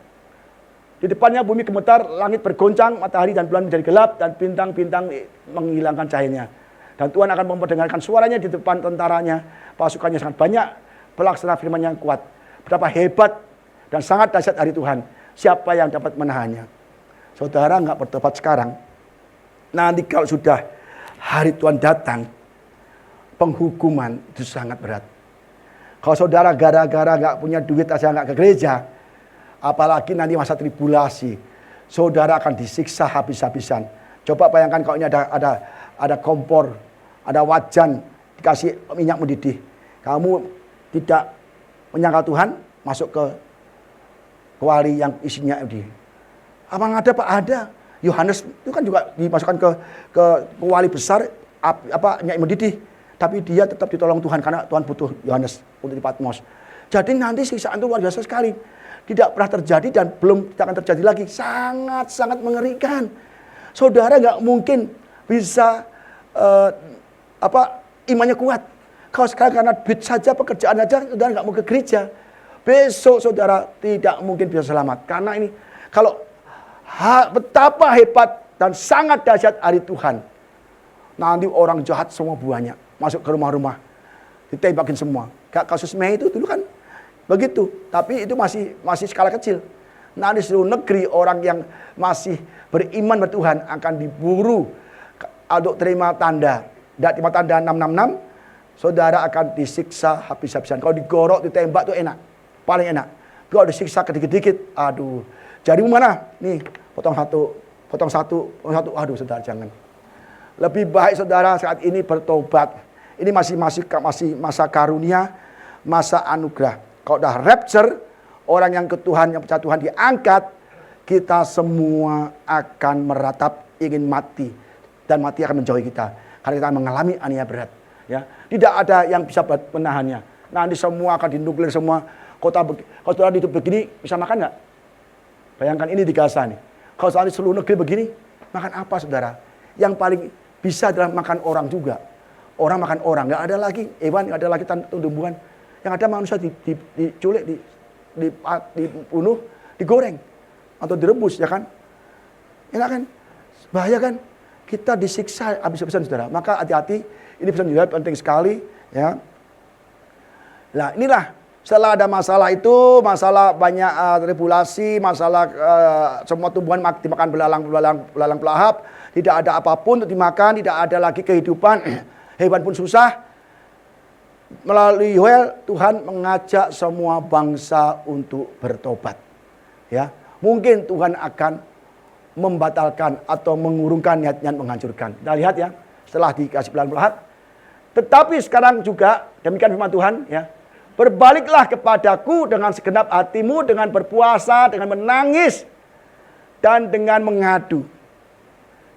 Di depannya bumi gemetar, langit bergoncang, matahari dan bulan menjadi gelap, dan bintang-bintang menghilangkan cahayanya. Dan Tuhan akan memperdengarkan suaranya di depan tentaranya, pasukannya sangat banyak, pelaksana firman yang kuat. Betapa hebat dan sangat dahsyat hari Tuhan. Siapa yang dapat menahannya? Saudara nggak bertobat sekarang, nanti kalau sudah hari Tuhan datang, penghukuman itu sangat berat. Kalau saudara gara-gara nggak punya duit aja nggak ke gereja, apalagi nanti masa tribulasi, saudara akan disiksa habis-habisan. Coba bayangkan kalau ini ada kompor, ada wajan, dikasih minyak mendidih. Kamu tidak menyangka Tuhan, masuk ke kuali yang isinya ini. Apa ada Pak? Ada. Yohanes itu kan juga dimasukkan ke kuali besar minyak mendidih, tapi dia tetap ditolong Tuhan karena Tuhan butuh Yohanes untuk di Patmos. Jadi nanti siksaan itu luar biasa sekali. tidak pernah terjadi dan belum akan terjadi lagi. Sangat-sangat mengerikan. Saudara nggak mungkin bisa imannya kuat. Kalau sekarang karena duit saja, pekerjaan saja, saudara nggak mau ke gereja. Besok saudara tidak mungkin bisa selamat. Karena ini, kalau betapa hebat dan sangat dahsyat hari Tuhan. Nanti orang jahat semua banyak masuk ke rumah-rumah, ditembakin semua. Kayak kasus Mei itu dulu kan begitu. Tapi itu masih skala kecil. Nah di seluruh negeri orang yang masih beriman bertuhan akan diburu untuk terima tanda. Tidak terima tanda 666, saudara akan disiksa habis-habisan. Kalau digorok, ditembak itu enak, paling enak. Kalau disiksa dikit-dikit, aduh. Jarimu mana? Nih, potong satu. Aduh, saudara jangan. Lebih baik saudara saat ini bertobat. Ini masih masa karunia, masa anugerah. Kalau udah rapture, orang yang ke Tuhan, yang percaya Tuhan diangkat, kita semua akan meratap ingin mati. Dan mati akan menjauhi kita. Karena kita mengalami aniaya berat. Ya, tidak ada yang bisa menahannya. Nanti semua akan dinuklir semua. Kalau saudara hidup begini, bisa makan nggak? Bayangkan ini di Gaza nih. Kalau saudara di seluruh negeri begini, makan apa saudara? Yang paling bisa adalah makan orang juga. Orang makan orang, nggak ada lagi hewan, nggak ada lagi tumbuhan. Yang ada manusia diculik, dibunuh, digoreng atau direbus, ya kan? Enak kan? Bahaya kan? Kita disiksa habis-habisan saudara. Maka hati-hati, ini pesan juga penting sekali, ya. Nah inilah setelah ada masalah itu, masalah banyak tribulasi, masalah semua tumbuhan dimakan belalang pelahap, tidak ada apapun untuk dimakan, tidak ada lagi kehidupan, hewan pun susah. Melalui Yoel, Tuhan mengajak semua bangsa untuk bertobat. Ya, mungkin Tuhan akan membatalkan atau mengurungkan niat-niat menghancurkan. Kita lihat ya, setelah dikasih belalang pelahap. Tetapi sekarang juga demikian firman Tuhan, ya. Berbaliklah kepadaku dengan segenap hatimu, dengan berpuasa, dengan menangis, dan dengan mengadu.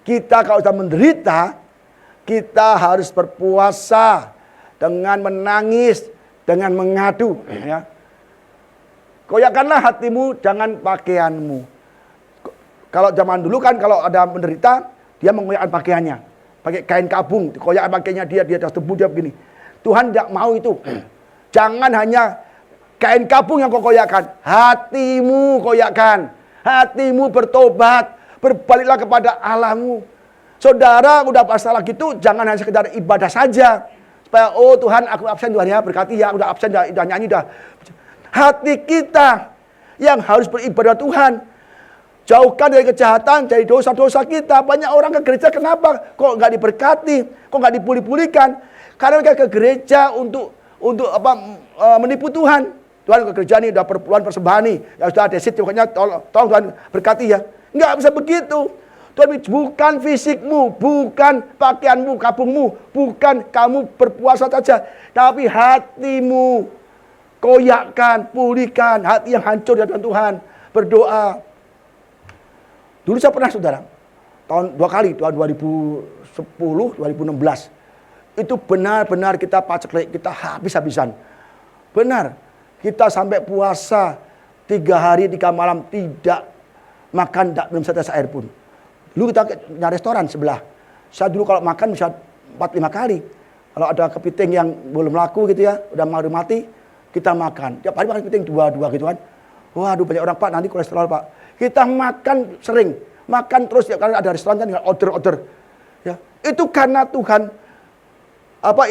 Kita kalau sudah menderita, kita harus berpuasa dengan menangis, dengan mengadu. Ya. Koyakkanlah hatimu, jangan pakaianmu. Kalau zaman dulu kan kalau ada menderita, dia mengoyakkan pakaiannya. Pakai kain kabung, dikoyakkan pakaiannya dia sudah tebu, dia begini. Tuhan tidak mau itu. Jangan hanya kain kabung yang kau koyakkan. Hatimu koyakkan. Hatimu bertobat. Berbaliklah kepada Allahmu. Saudara udah masalah gitu, jangan hanya sekedar ibadah saja. Supaya, oh Tuhan aku absen Tuhan ya, berkati ya, udah absen, udah nyanyi dah. Hati kita yang harus beribadah Tuhan. Jauhkan dari kejahatan, dari dosa-dosa kita. Banyak orang ke gereja kenapa? Kok nggak diberkati? Kok nggak dipulih-pulihkan? Karena mereka ke gereja untuk menipu Tuhan. Tuhan ke gereja nih udah perpuluhan persembahan nih. Ya sudah desit, pokoknya tolong Tuhan berkati ya. Nggak bisa begitu. Tuhan bukan fisikmu, bukan pakaianmu, kabungmu, bukan kamu berpuasa saja, tapi hatimu. Koyakkan, pulihkan hati yang hancur di hadapan Tuhan. Berdoa. Dulu saya pernah saudara, tahun 2 kali, tahun 2010, 2016. Itu benar-benar kita paceklik, kita habis-habisan. Benar, kita sampai puasa 3 hari 3 malam tidak makan, tidak minum setetes air pun. Dulu kita nyari restoran sebelah. Saya dulu kalau makan bisa 4-5 kali. Kalau ada kepiting yang belum laku gitu ya, udah mau mati, kita makan. Tiap hari makan kepiting 2 gitu kan. Waduh banyak orang, Pak, nanti kolesterol, Pak. Kita makan sering, makan terus ya, karena ada restoran kan tinggal order. Ya, itu karena Tuhan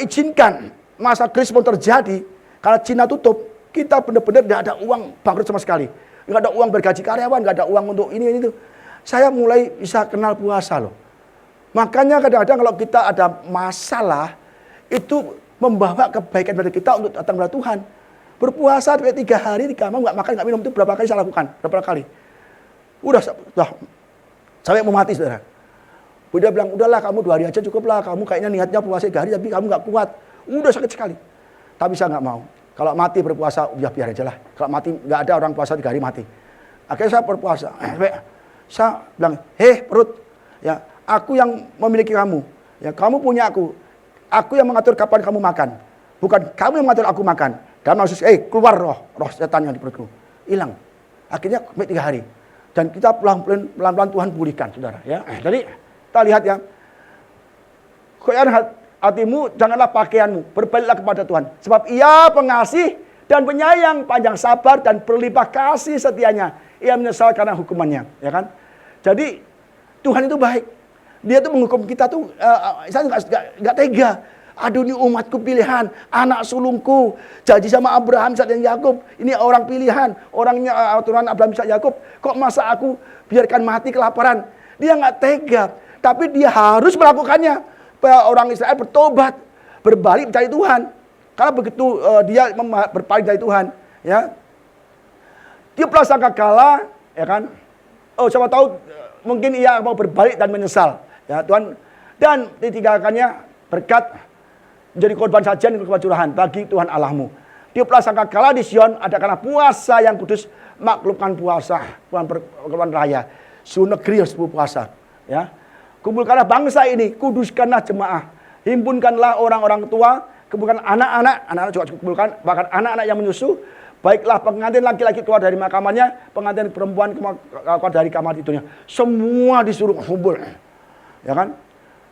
izinkan masa krisis pun terjadi karena Cina tutup. Kita benar-benar tidak ada uang, bangkrut sama sekali. Nggak ada uang bergaji karyawan, nggak ada uang untuk ini itu. Saya mulai bisa kenal puasa loh. Makanya kadang-kadang kalau kita ada masalah itu membawa kebaikan dari kita untuk datang kepada Tuhan. Berpuasa 3 hari 3 malam nggak makan nggak minum itu berapa kali saya lakukan? Berapa kali? Udah sampai mau mati saudara. Udah bilang, udahlah kamu 2 hari aja cukup lah. Kamu kayaknya niatnya puasa 3 hari tapi kamu nggak kuat. Udah sakit sekali. Tapi saya nggak mau. Kalau mati berpuasa, ya biar aja lah. Kalau mati nggak ada orang puasa 3 hari mati. Akhirnya saya berpuasa. Saya bilang, perut, ya aku yang memiliki kamu. Ya kamu punya aku. Aku yang mengatur kapan kamu makan. Bukan kamu yang mengatur aku makan. Dan maksud keluar roh setan yang di perutku. Hilang. Akhirnya 3 hari. Dan kita pelan-pelan Tuhan pulihkan, saudara. Ya. Jadi kita lihat ya. Koyakan hatimu, janganlah pakaianmu. Berbaliklah kepada Tuhan. Sebab Ia pengasih dan penyayang, panjang sabar dan berlimpah kasih setianya. Ia menyesal karena hukumannya, ya kan? Jadi Tuhan itu baik. Dia tuh menghukum kita tuh, saya nggak tega. Aduh, ini umatku pilihan, anak sulungku, janji sama Abraham, Ishak dan Yakub. Ini orang pilihan, orangnya turunan Abraham, Ishak, Yakub. Kok masa aku biarkan mati kelaparan? Dia nggak tega, tapi dia harus melakukannya. Orang Israel bertobat, berbalik mencari Tuhan. Karena begitu dia berpaling dari Tuhan, ya, dia prasangka kalah, ya kan? Oh, siapa tahu mungkin ia mau berbalik dan menyesal, ya Tuhan. Dan ditinggalkannya berkat menjadi korban sajian dan korban curahan bagi Tuhan Allahmu. Dia prasangka kalah di Sion ada karena puasa yang kudus, maklumkan puasa, korban raya. Seluruh negeri harus berpuasa, ya. Kumpulkanlah bangsa ini, kuduskanlah jemaah, himpunkanlah orang-orang tua, kumpulkan anak-anak juga kumpulkan, bahkan anak-anak yang menyusu. Baiklah pengantin laki-laki keluar dari makamannya, pengantin perempuan keluar dari kamar tidurnya. Semua disuruh kumpul, ya kan?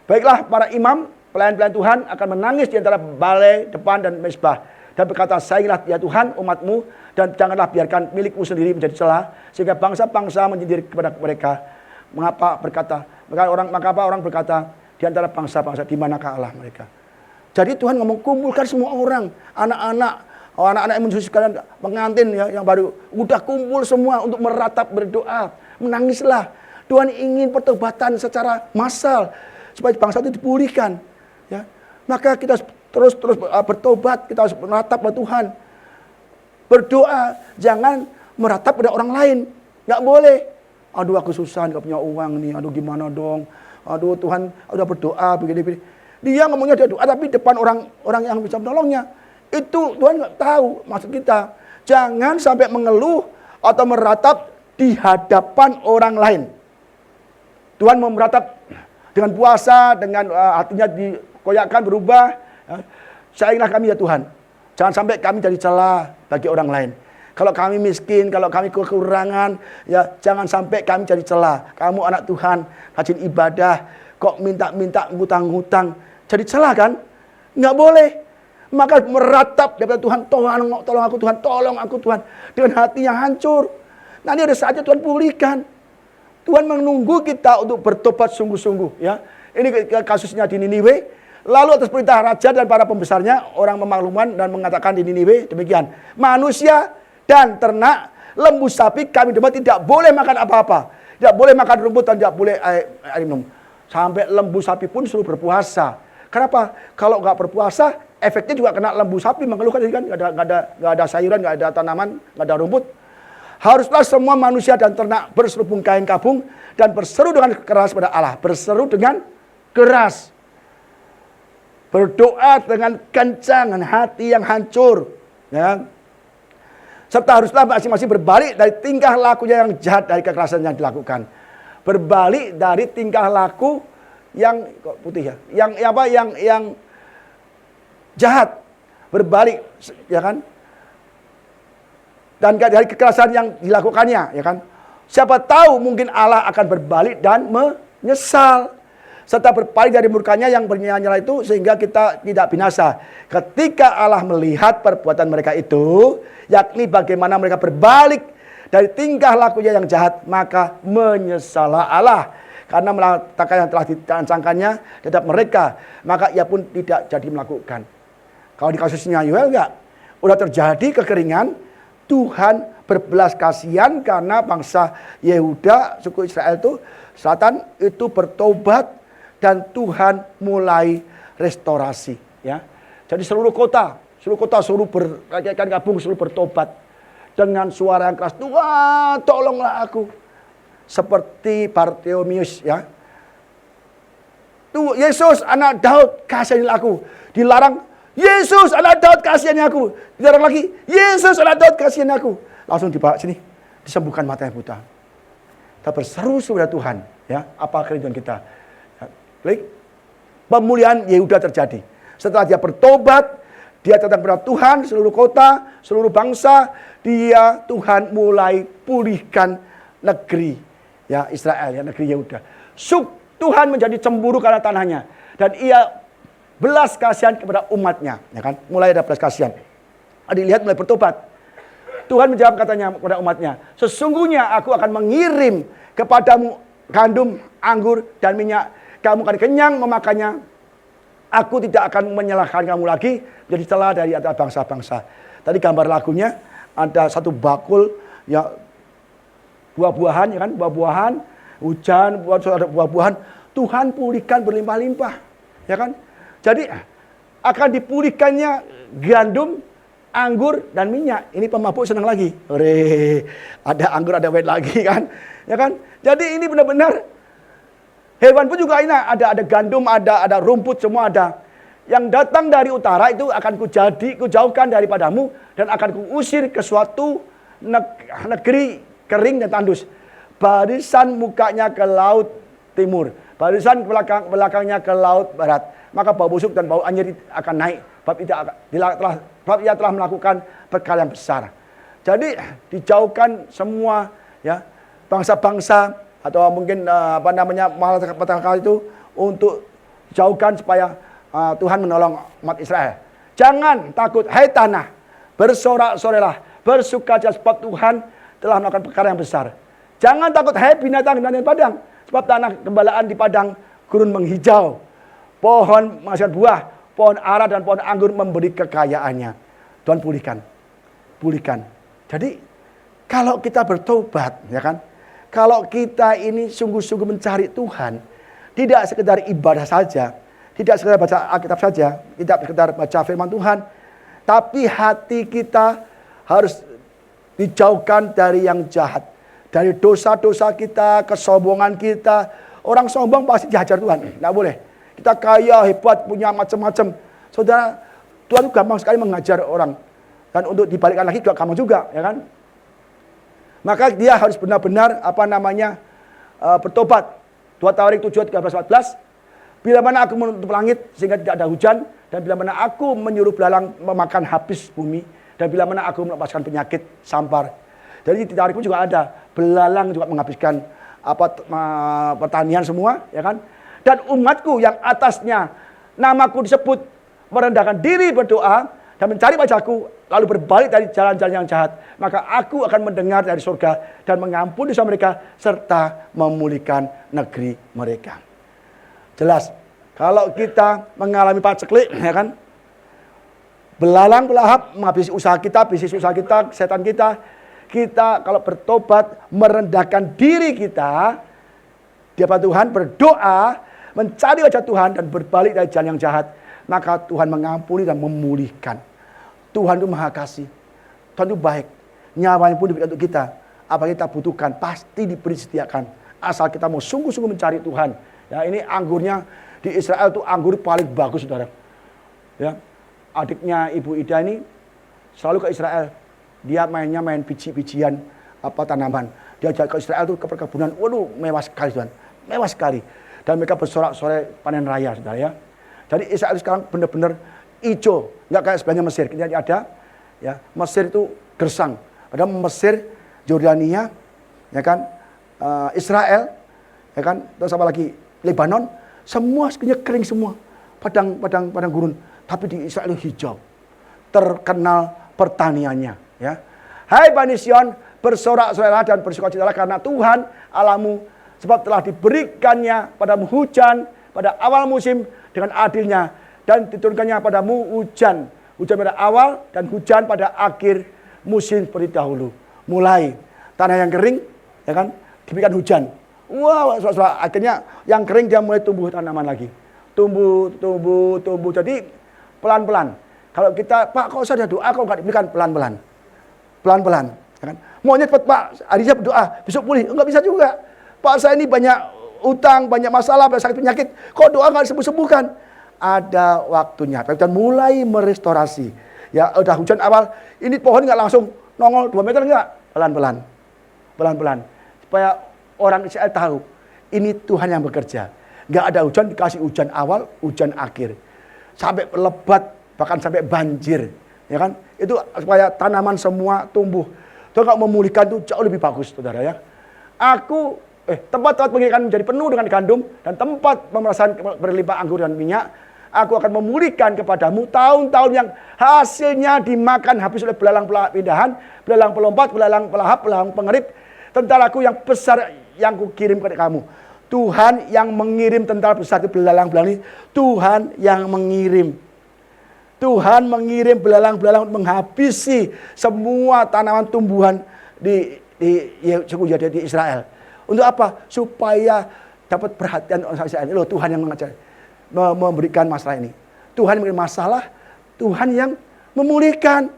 Baiklah para imam, pelayan-pelayan Tuhan akan menangis di antara balai depan dan mezbah dan berkata, sayangilah ya Tuhan umatmu dan janganlah biarkan milikmu sendiri menjadi celah sehingga bangsa-bangsa menyindir kepada mereka. Maka orang berkata di antara bangsa-bangsa, di manakah Allah mereka? Jadi Tuhan ngomong kumpulkan semua orang, anak-anak yang menyusul sekalian, pengantin ya yang baru udah kumpul semua untuk meratap berdoa, menangislah. Tuhan ingin pertobatan secara massal supaya bangsa itu dipulihkan, ya. Maka kita terus bertobat, kita harus meratap pada Tuhan. Berdoa, jangan meratap pada orang lain, nggak boleh. Aduh aku susah, nggak punya uang nih, aduh gimana dong. Aduh Tuhan udah berdoa begini. Dia ngomongnya dia doa tapi depan orang yang bisa menolongnya. Itu Tuhan nggak tahu maksud kita. Jangan sampai mengeluh atau meratap di hadapan orang lain. Tuhan mau meratap dengan puasa, dengan hatinya dikoyakkan berubah. Sayangilah kami ya Tuhan. Jangan sampai kami jadi celah bagi orang lain. Kalau kami miskin, kalau kami kekurangan, ya jangan sampai kami jadi celah. Kamu anak Tuhan, rajin ibadah, kok minta ngutang-ngutang, jadi celah kan? Nggak boleh. Maka meratap daripada Tuhan, tolong aku Tuhan, tolong aku Tuhan. Dengan hati yang hancur. Nanti ada saatnya Tuhan pulihkan. Tuhan menunggu kita untuk bertobat sungguh-sungguh. Ya, ini kasusnya di Niniwe. Lalu atas perintah raja dan para pembesarnya, orang memaklumkan dan mengatakan di Niniwe demikian. Manusia dan ternak, lembu sapi kami domba tidak boleh makan apa-apa. Tidak boleh makan rumput dan tidak boleh air minum. Sampai lembu sapi pun suruh berpuasa. Kenapa? Kalau nggak berpuasa, efeknya juga kena lembu sapi mengeluhkan kan nggak ada sayuran, nggak ada tanaman, nggak ada rumput. Haruslah semua manusia dan ternak berselubung kain kabung dan berseru dengan keras pada Allah. Berseru dengan keras. Berdoa dengan kencang, dengan hati yang hancur. Ya. Serta haruslah masing-masing berbalik dari tingkah lakunya yang jahat dari kekerasan yang dilakukan. Berbalik dari tingkah laku yang kok putih ya, yang jahat. Berbalik, ya kan? Dan dari kekerasan yang dilakukannya, ya kan? Siapa tahu mungkin Allah akan berbalik dan menyesal. Serta berpaling dari murkanya yang bernyala-nyala itu sehingga kita tidak binasa. Ketika Allah melihat perbuatan mereka itu, yakni bagaimana mereka berbalik dari tingkah lakunya yang jahat, maka menyesallah Allah. Karena melakukan yang telah dirancangkannya terhadap mereka, maka ia pun tidak jadi melakukan. Kalau di kasusnya Yoel enggak, udah terjadi kekeringan, Tuhan berbelas kasihan karena bangsa Yehuda, suku Israel itu, selatan itu bertobat. Dan Tuhan mulai restorasi, ya. Jadi seluruh kota suruh berkaitan gabung, suruh bertobat dengan suara yang keras. Tuhan, tolonglah aku. Seperti Bartimeus, ya. Tuh, Yesus anak Daud, kasihanilah aku. Dilarang, Yesus anak Daud, kasihani aku. Dilarang lagi, Yesus anak Daud, kasihani aku. Langsung dibawa sini, disembuhkan mata yang buta. Kita berseru kepada Tuhan, ya. Apa kerinduan kita? Pemulihan Yehuda terjadi. Setelah dia bertobat, dia datang kepada Tuhan, seluruh kota, seluruh bangsa, Tuhan mulai pulihkan negeri ya Israel, ya negeri Yehuda. Tuhan menjadi cemburu karena tanahnya, dan ia belas kasihan kepada umatnya, ya kan? Mulai ada belas kasihan. Dilihat mulai bertobat. Tuhan menjawab katanya kepada umatnya, sesungguhnya aku akan mengirim kepadamu gandum, anggur, dan minyak. Kamu akan kenyang memakannya. Aku tidak akan menyalahkan kamu lagi menjadi celah dari antara bangsa-bangsa. Tadi gambar lagunya ada satu bakul ya buah-buahan, ya kan? Buah-buahan, hujan, buah-buahan. Tuhan pulihkan berlimpah-limpah, ya kan? Jadi akan dipulihkannya gandum, anggur, dan minyak. Ini pemabuk senang lagi. Hore, ada anggur, ada wine lagi kan? Ya kan? Jadi ini benar-benar hewan pun juga ini ada gandum, ada rumput, semua ada. Yang datang dari utara itu akan kujauhkan daripadamu, dan akan kuusir ke suatu negeri kering dan tandus. Barisan mukanya ke laut timur, barisan belakangnya ke laut barat. Maka bau busuk dan bau anyir akan naik. Sebab ia telah melakukan perkara yang besar. Jadi dijauhkan semua ya bangsa-bangsa atau mungkin malapetaka itu untuk jauhkan supaya Tuhan menolong umat Israel. Jangan takut, hai tanah, bersorak-sorailah, bersukacita sebab Tuhan telah melakukan perkara yang besar. Jangan takut, hai binatang-binatang padang, sebab tanah gembalaan di padang gurun menghijau. Pohon menghasilkan buah, pohon ara dan pohon anggur memberi kekayaannya. Tuhan pulihkan. Jadi kalau kita bertobat, ya kan? Kalau kita ini sungguh-sungguh mencari Tuhan, tidak sekedar ibadah saja, tidak sekedar baca Alkitab saja, tidak sekedar baca firman Tuhan, tapi hati kita harus dijauhkan dari yang jahat, dari dosa-dosa kita, kesombongan kita. Orang sombong pasti dihajar Tuhan, tidak boleh. Kita kaya, hebat, punya macam-macam. Saudara, Tuhan gampang sekali mengajar orang. Dan untuk dibalikkan lagi juga gampang juga, ya kan? Maka dia harus benar-benar bertobat. 2 Tawarik 7:13-14. Bila mana aku menutup langit sehingga tidak ada hujan, dan bila mana aku menyuruh belalang memakan habis bumi, dan bila mana aku melepaskan penyakit sampar. Jadi di Tawarik pun juga ada belalang juga menghabiskan pertanian semua, ya kan? Dan umatku yang atasnya namaku disebut merendahkan diri berdoa dan mencari wajahku, lalu berbalik dari jalan-jalan yang jahat, maka aku akan mendengar dari surga dan mengampuni dosa mereka serta memulihkan negeri mereka. Jelas, kalau kita mengalami paceklik, ya kan, belalang belahap menghabisi usaha kita, bisnis usaha kita, kesehatan kita. Kita kalau bertobat, merendahkan diri kita di hadapan Tuhan, berdoa, mencari wajah Tuhan dan berbalik dari jalan yang jahat, maka Tuhan mengampuni dan memulihkan. Tuhan itu Maha Kasih, Tuhan itu baik, nyawanya pun diberikan untuk kita. Apa yang kita butuhkan pasti diberi sediakan, asal kita mau sungguh-sungguh mencari Tuhan. Ya, ini anggurnya di Israel itu anggur paling bagus, saudara. Ya, adiknya Ibu Ida ini selalu ke Israel. Dia main biji-bijian tanaman. Dia ke Israel itu ke perkebunan. Waduh, mewah sekali, Tuhan. Mewah sekali. Dan mereka bersorak-sorai panen raya, saudara ya. Jadi Israel sekarang benar-benar hijau, nggak kayak sebelahnya Mesir. Kita ada, ya, Mesir itu gersang. Padahal Mesir, Jordania, ya kan, Israel, ya kan, terus apa lagi, Lebanon, semua sebenarnya kering semua, padang gurun. Tapi di Israel itu hijau, terkenal pertaniannya. Ya, hai Bani Sion, bersorak-sorailah dan bersukacitalah karena Tuhan Allahmu, sebab telah diberikannya padamu hujan pada awal musim dengan adilnya, dan diturunkannya padamu hujan pada awal dan hujan pada akhir musim seperti dahulu. Mulai tanah yang kering, ya kan, diberikan hujan. Wah, akhirnya yang kering dia mulai tumbuh tanaman lagi, tumbuh. Jadi pelan-pelan. Kalau kita, Pak, kok saya doa kok nggak diberikan, pelan-pelan, ya kan? Maunya cepat, Pak, hari saya berdoa besok pulih, enggak bisa juga. Pak, saya ini banyak utang, banyak masalah, banyak sakit penyakit, kok doa nggak sembuh-sembuhkan? Ada waktunya. Tuhan mulai merestorasi. Ya, udah hujan awal, ini pohon nggak langsung nongol 2 meter, enggak, pelan-pelan, supaya orang Israel tahu ini Tuhan yang bekerja. Nggak ada hujan, dikasih hujan awal, hujan akhir, sampai lebat bahkan sampai banjir, ya kan? Itu supaya tanaman semua tumbuh. Tuhan kalau memulihkan itu jauh lebih bagus, saudara ya. Tempat-tempat pengirikan menjadi penuh dengan gandum dan tempat pemerasan berlimpah anggur dan minyak. Aku akan memulihkan kepadamu tahun-tahun yang hasilnya dimakan habis oleh belalang pindahan, belalang pelompat, belalang pelahap, belalang pengerip, tentaraku yang besar yang kukirim kepada kamu. Tuhan yang mengirim tentara besar itu belalang-belalang ini. Tuhan yang mengirim. Tuhan mengirim belalang-belalang untuk menghabisi semua tanaman tumbuhan di suku Yahudi di Israel. Untuk apa? Supaya dapat perhatian orang Israel. Loh, Tuhan yang mengajar, memberikan masalah ini. Tuhan yang memberikan masalah, Tuhan yang memulihkan.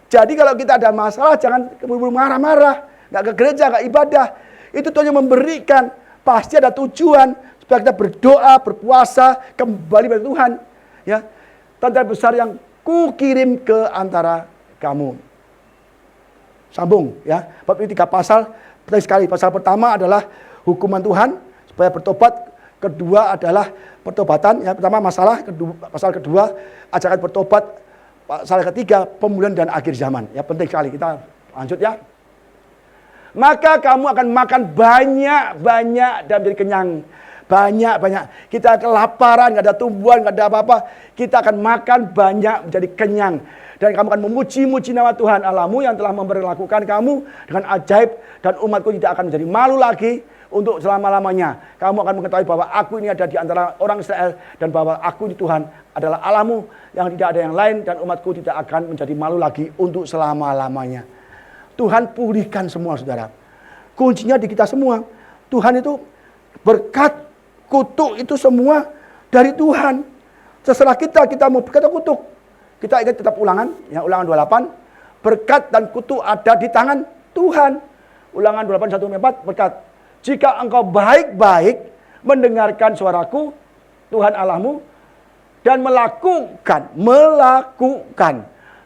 Jadi kalau kita ada masalah, jangan keburu marah-marah, nggak ke gereja, nggak ibadah. Itu Tuhan yang memberikan. Pasti ada tujuan supaya kita berdoa, berpuasa, kembali pada Tuhan. Ya, tentara besar yang kukirim ke antara kamu. Sambung, ya. Bab ini 3 pasal. Penting sekali. Pasal pertama adalah hukuman Tuhan supaya bertobat. Kedua adalah pertobatan. Ya, pertama masalah. Pasal kedua ajakan bertobat. Pasal ketiga pemulihan dan akhir zaman. Ya, penting sekali. Kita lanjut ya. Maka kamu akan makan banyak-banyak dan menjadi kenyang. Banyak-banyak. Kita kelaparan, nggak ada tumbuhan, nggak ada apa-apa. Kita akan makan banyak menjadi kenyang. Dan kamu akan memuji-muji nama Tuhan Allahmu yang telah memperlakukan kamu dengan ajaib. Dan umatku tidak akan menjadi malu lagi untuk selama-lamanya. Kamu akan mengetahui bahwa aku ini ada di antara orang Israel. Dan bahwa aku ini Tuhan adalah Allahmu yang tidak ada yang lain. Dan umatku tidak akan menjadi malu lagi untuk selama-lamanya. Tuhan pulihkan semua, saudara. Kuncinya di kita semua. Tuhan itu berkat, kutuk itu semua dari Tuhan. Seserah kita mau berkat atau kutuk. Kita ingat tetap Ulangan, ya, Ulangan 28. Berkat dan kutuk ada di tangan Tuhan. Ulangan 28:1-4 berkat. Jika engkau baik-baik mendengarkan suaraku, Tuhan Allahmu, dan melakukan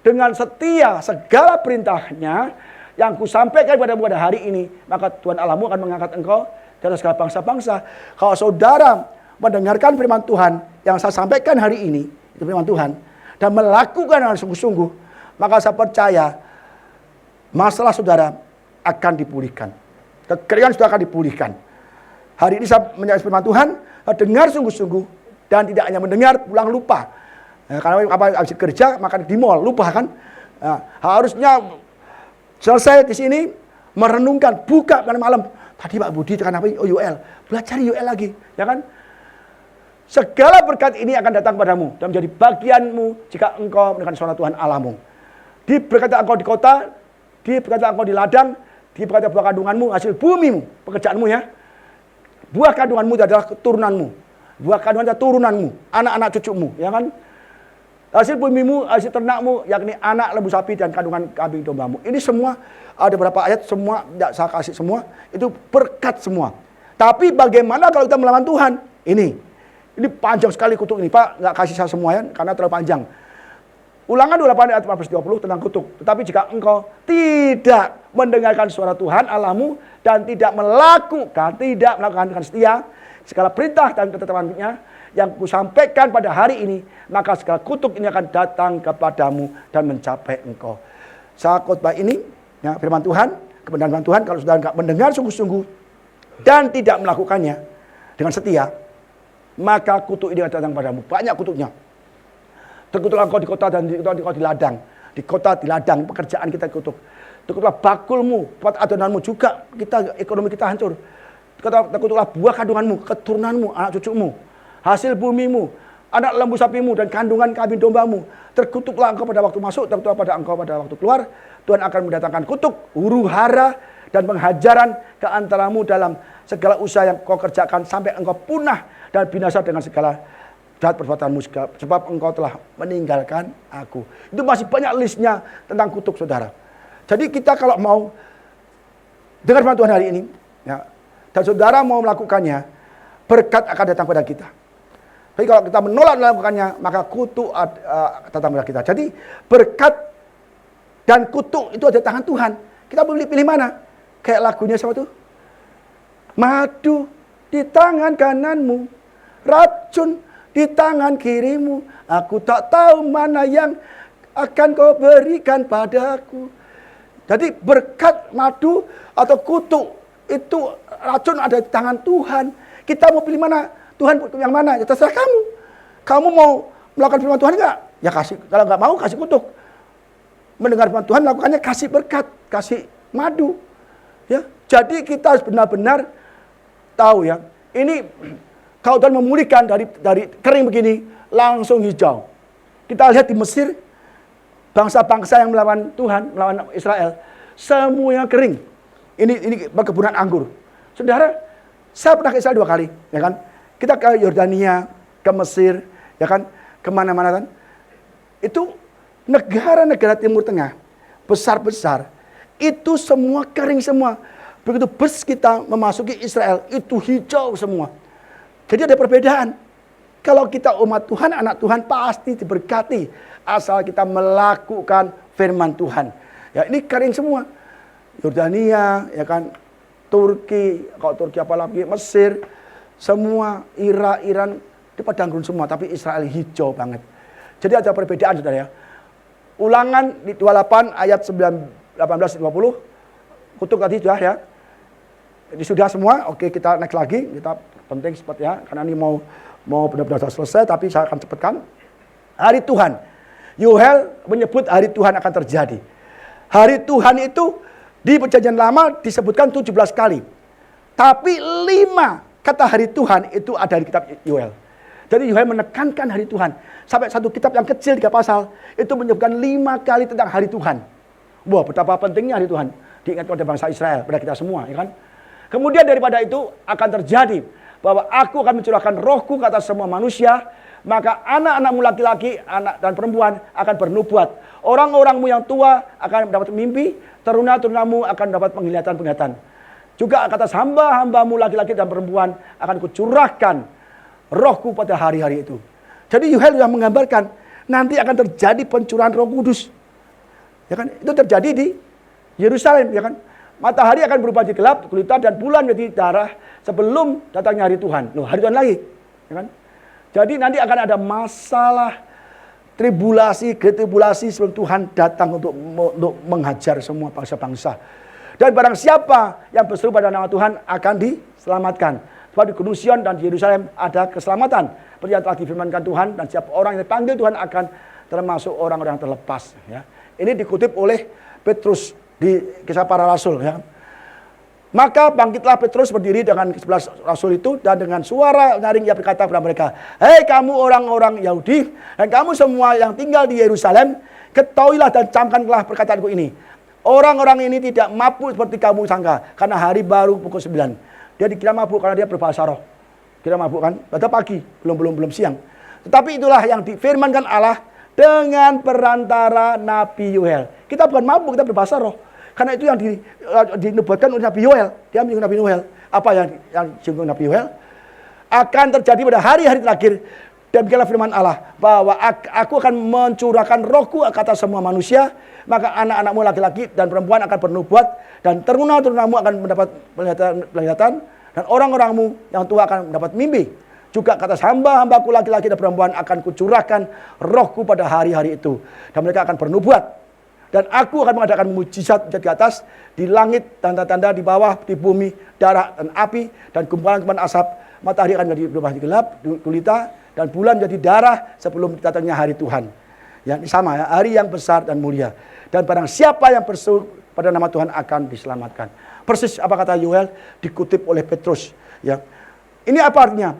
dengan setia segala perintahnya yang kusampaikan pada hari ini, maka Tuhan Allahmu akan mengangkat engkau dari segala bangsa-bangsa. Kalau saudara mendengarkan firman Tuhan yang saya sampaikan hari ini, itu firman Tuhan, dan melakukan dengan sungguh-sungguh, maka saya percaya masalah saudara akan dipulihkan. Kekeringan sudah akan dipulihkan. Hari ini saya menyampaikan firman Tuhan, dengar sungguh-sungguh, dan tidak hanya mendengar pulang lupa. Karena habis kerja makan di mall, lupa kan? Harusnya selesai di sini merenungkan, buka pada malam. Tadi Pak Budi tekan apa? Oh, UL. Belajar UL lagi, ya kan? Segala berkat ini akan datang padamu dan menjadi bagianmu jika engkau mendengar suara Tuhan Allahmu. Diberkati engkau di kota, diberkati engkau di ladang, diberkati buah kandunganmu, hasil bumimu, pekerjaanmu ya. Buah kandunganmu adalah keturunanmu. Buah kandungan adalah turunanmu, anak-anak cucumu, ya kan? Hasil bumimu, hasil ternakmu, yakni anak lembu sapi dan kandungan kambing dombamu. Ini semua ada beberapa ayat, semua tidak saya kasih semua, itu berkat semua. Tapi bagaimana kalau kita melawan Tuhan? Ini panjang sekali kutuk ini, Pak. Nggak kasih saya semua ya, karena terlalu panjang. Ulangan 28 ayat 14-20 tentang kutuk. Tetapi jika engkau tidak mendengarkan suara Tuhan Allahmu dan tidak melakukan dengan setia segala perintah dan ketetapannya yang kusampaikan pada hari ini, maka segala kutuk ini akan datang kepadamu dan mencapai engkau. Saat khotbah ini, ya, firman Tuhan, kebenaran Tuhan, kalau saudara nggak mendengar sungguh-sungguh dan tidak melakukannya dengan setia, maka kutuk ini akan datang padamu. Banyak kutuknya. Terkutuklah engkau di kota dan engkau di ladang. Di kota, di ladang, pekerjaan kita kutuk. Terkutuklah bakulmu, buat adonanmu juga, ekonomi kita hancur. Terkutuklah buah kandunganmu, keturunanmu, anak cucumu, hasil bumimu, anak lembu sapimu dan kandungan kambing dombamu. Terkutuklah engkau pada waktu masuk, terkutuklah pada engkau pada waktu keluar. Tuhan akan mendatangkan kutuk, huru-hara dan penghajaran ke antaramu dalam segala usaha yang kau kerjakan sampai engkau punah dan binasa dengan segala jahat perbuatanmu, sebab engkau telah meninggalkan aku. Itu masih banyak listnya tentang kutuk, saudara. Jadi kita kalau mau dengar firman Tuhan hari ini, ya, dan saudara mau melakukannya, berkat akan datang pada kita. Tapi kalau kita menolak melakukannya, maka kutuk datang pada kita. Jadi berkat dan kutuk itu ada di tangan Tuhan. Kita pilih mana? Kayak lagunya siapa tuh? Madu di tangan kananmu, racun di tangan kirimu. Aku tak tahu mana yang akan kau berikan padaku. Jadi berkat, madu, atau kutuk, itu racun ada di tangan Tuhan. Kita mau pilih mana? Tuhan yang mana? Ya terserah kamu. Kamu mau melakukan firman Tuhan enggak? Ya kasih. Kalau enggak mau, kasih kutuk. Mendengar firman Tuhan, lakukannya kasih berkat, kasih madu. Ya, jadi kita harus benar-benar tahu ya. Ini kalau Tuhan memulihkan dari kering begini, langsung hijau. Kita lihat di Mesir, bangsa-bangsa yang melawan Tuhan, melawan Israel, semuanya kering. Ini perkebunan anggur. Saudara, saya pernah ke Israel 2 kali, ya kan? Kita ke Yordania, ke Mesir, ya kan? Kemana-mana kan? Itu negara-negara Timur Tengah, besar-besar, itu semua kering semua. Begitu bus kita memasuki Israel, itu hijau semua. Jadi ada perbedaan. Kalau kita umat Tuhan, anak Tuhan pasti diberkati. Asal kita melakukan firman Tuhan. Ya, ini kering semua. Yordania, ya kan, Turki, kalau Turki apalagi, Mesir, semua, Irak, Iran, di padang gurun semua. Tapi Israel hijau banget. Jadi ada perbedaan, saudara ya. Ulangan di 28 ayat 18-20. Kutuk tadi sudah ya. Ini sudah semua. Oke, kita next lagi. Kita penting seperti ya, karena ini mau benar-benar selesai, tapi saya akan cepatkan. Hari Tuhan. Yoel menyebut hari Tuhan akan terjadi. Hari Tuhan itu di Perjanjian Lama disebutkan 17 kali. Tapi 5 kata hari Tuhan itu ada di kitab Yoel. Jadi Yoel menekankan hari Tuhan. Sampai satu kitab yang kecil 3 pasal itu menyebutkan 5 kali tentang hari Tuhan. Wah, betapa pentingnya hari Tuhan. Diingat pada bangsa Israel, pada kita semua, ya kan? Kemudian daripada itu akan terjadi bahwa aku akan mencurahkan rohku ke atas semua manusia, maka anak-anakmu laki-laki, anak dan perempuan akan bernubuat. Orang-orangmu yang tua akan mendapat mimpi, teruna-terunamu akan mendapat penglihatan-penglihatan. Juga atas hamba-hambamu laki-laki dan perempuan akan kucurahkan rohku pada hari-hari itu. Jadi Yoel yang menggambarkan nanti akan terjadi pencurahan Roh Kudus. Ya kan? Itu terjadi di Yerusalem, ya kan? Matahari akan berubah jadi gelap, gulita, dan bulan menjadi darah sebelum datangnya hari Tuhan. Loh, hari Tuhan lagi, ya kan? Jadi nanti akan ada masalah tribulasi, getribulasi sebelum Tuhan datang untuk menghajar semua bangsa-bangsa. Dan barang siapa yang berseru pada nama Tuhan akan diselamatkan. Sebab di Gunung Sion dan di Yerusalem ada keselamatan. Seperti yang telah difirmankan Tuhan, dan setiap orang yang dipanggil Tuhan akan termasuk orang-orang yang terlepas. Ya. Ini dikutip oleh Petrus di Kisah Para Rasul. Ya. Maka bangkitlah Petrus berdiri dengan 11 rasul itu, dan dengan suara nyaring ia berkata kepada mereka, "Hei kamu orang-orang Yahudi, dan kamu semua yang tinggal di Yerusalem, ketahuilah dan camkanlah perkataanku ini. Orang-orang ini tidak mabuk seperti kamu sangka, karena hari baru pukul 9. Dia dikira mabuk karena dia berbahasa roh. Kira mabuk kan? Pada pagi, belum siang. Tetapi itulah yang difirmankan Allah dengan perantara Nabi Yoel. Kita bukan mabuk, kita berbahasa roh. Karena itu yang dinubuatkan oleh Nabi Yoel. Dia menyinggung Nabi Yoel. Apa yang disinggung Nabi Yoel? Akan terjadi pada hari-hari terakhir. Dan beginilah firman Allah, bahwa aku akan mencurahkan rohku ke atas semua manusia. Maka anak-anakmu laki-laki dan perempuan akan bernubuat, dan teruna-terunamu akan mendapat penglihatan, dan orang-orangmu yang tua akan mendapat mimpi. Juga ke atas hamba-hambaku laki-laki dan perempuan akan kucurahkan rohku pada hari-hari itu. Dan mereka akan bernubuat. Dan aku akan mengadakan mujizat di atas, di langit, tanda-tanda di bawah, di bumi, darah dan api, dan gumpalan-gumpalan asap. Matahari akan berubah menjadi gelap, gulita, dan bulan menjadi darah sebelum datangnya hari Tuhan. Ya, ini sama ya, hari yang besar dan mulia. Dan barang siapa yang berseru pada nama Tuhan akan diselamatkan. Persis apa kata Yoel dikutip oleh Petrus. Ya, ini apa artinya?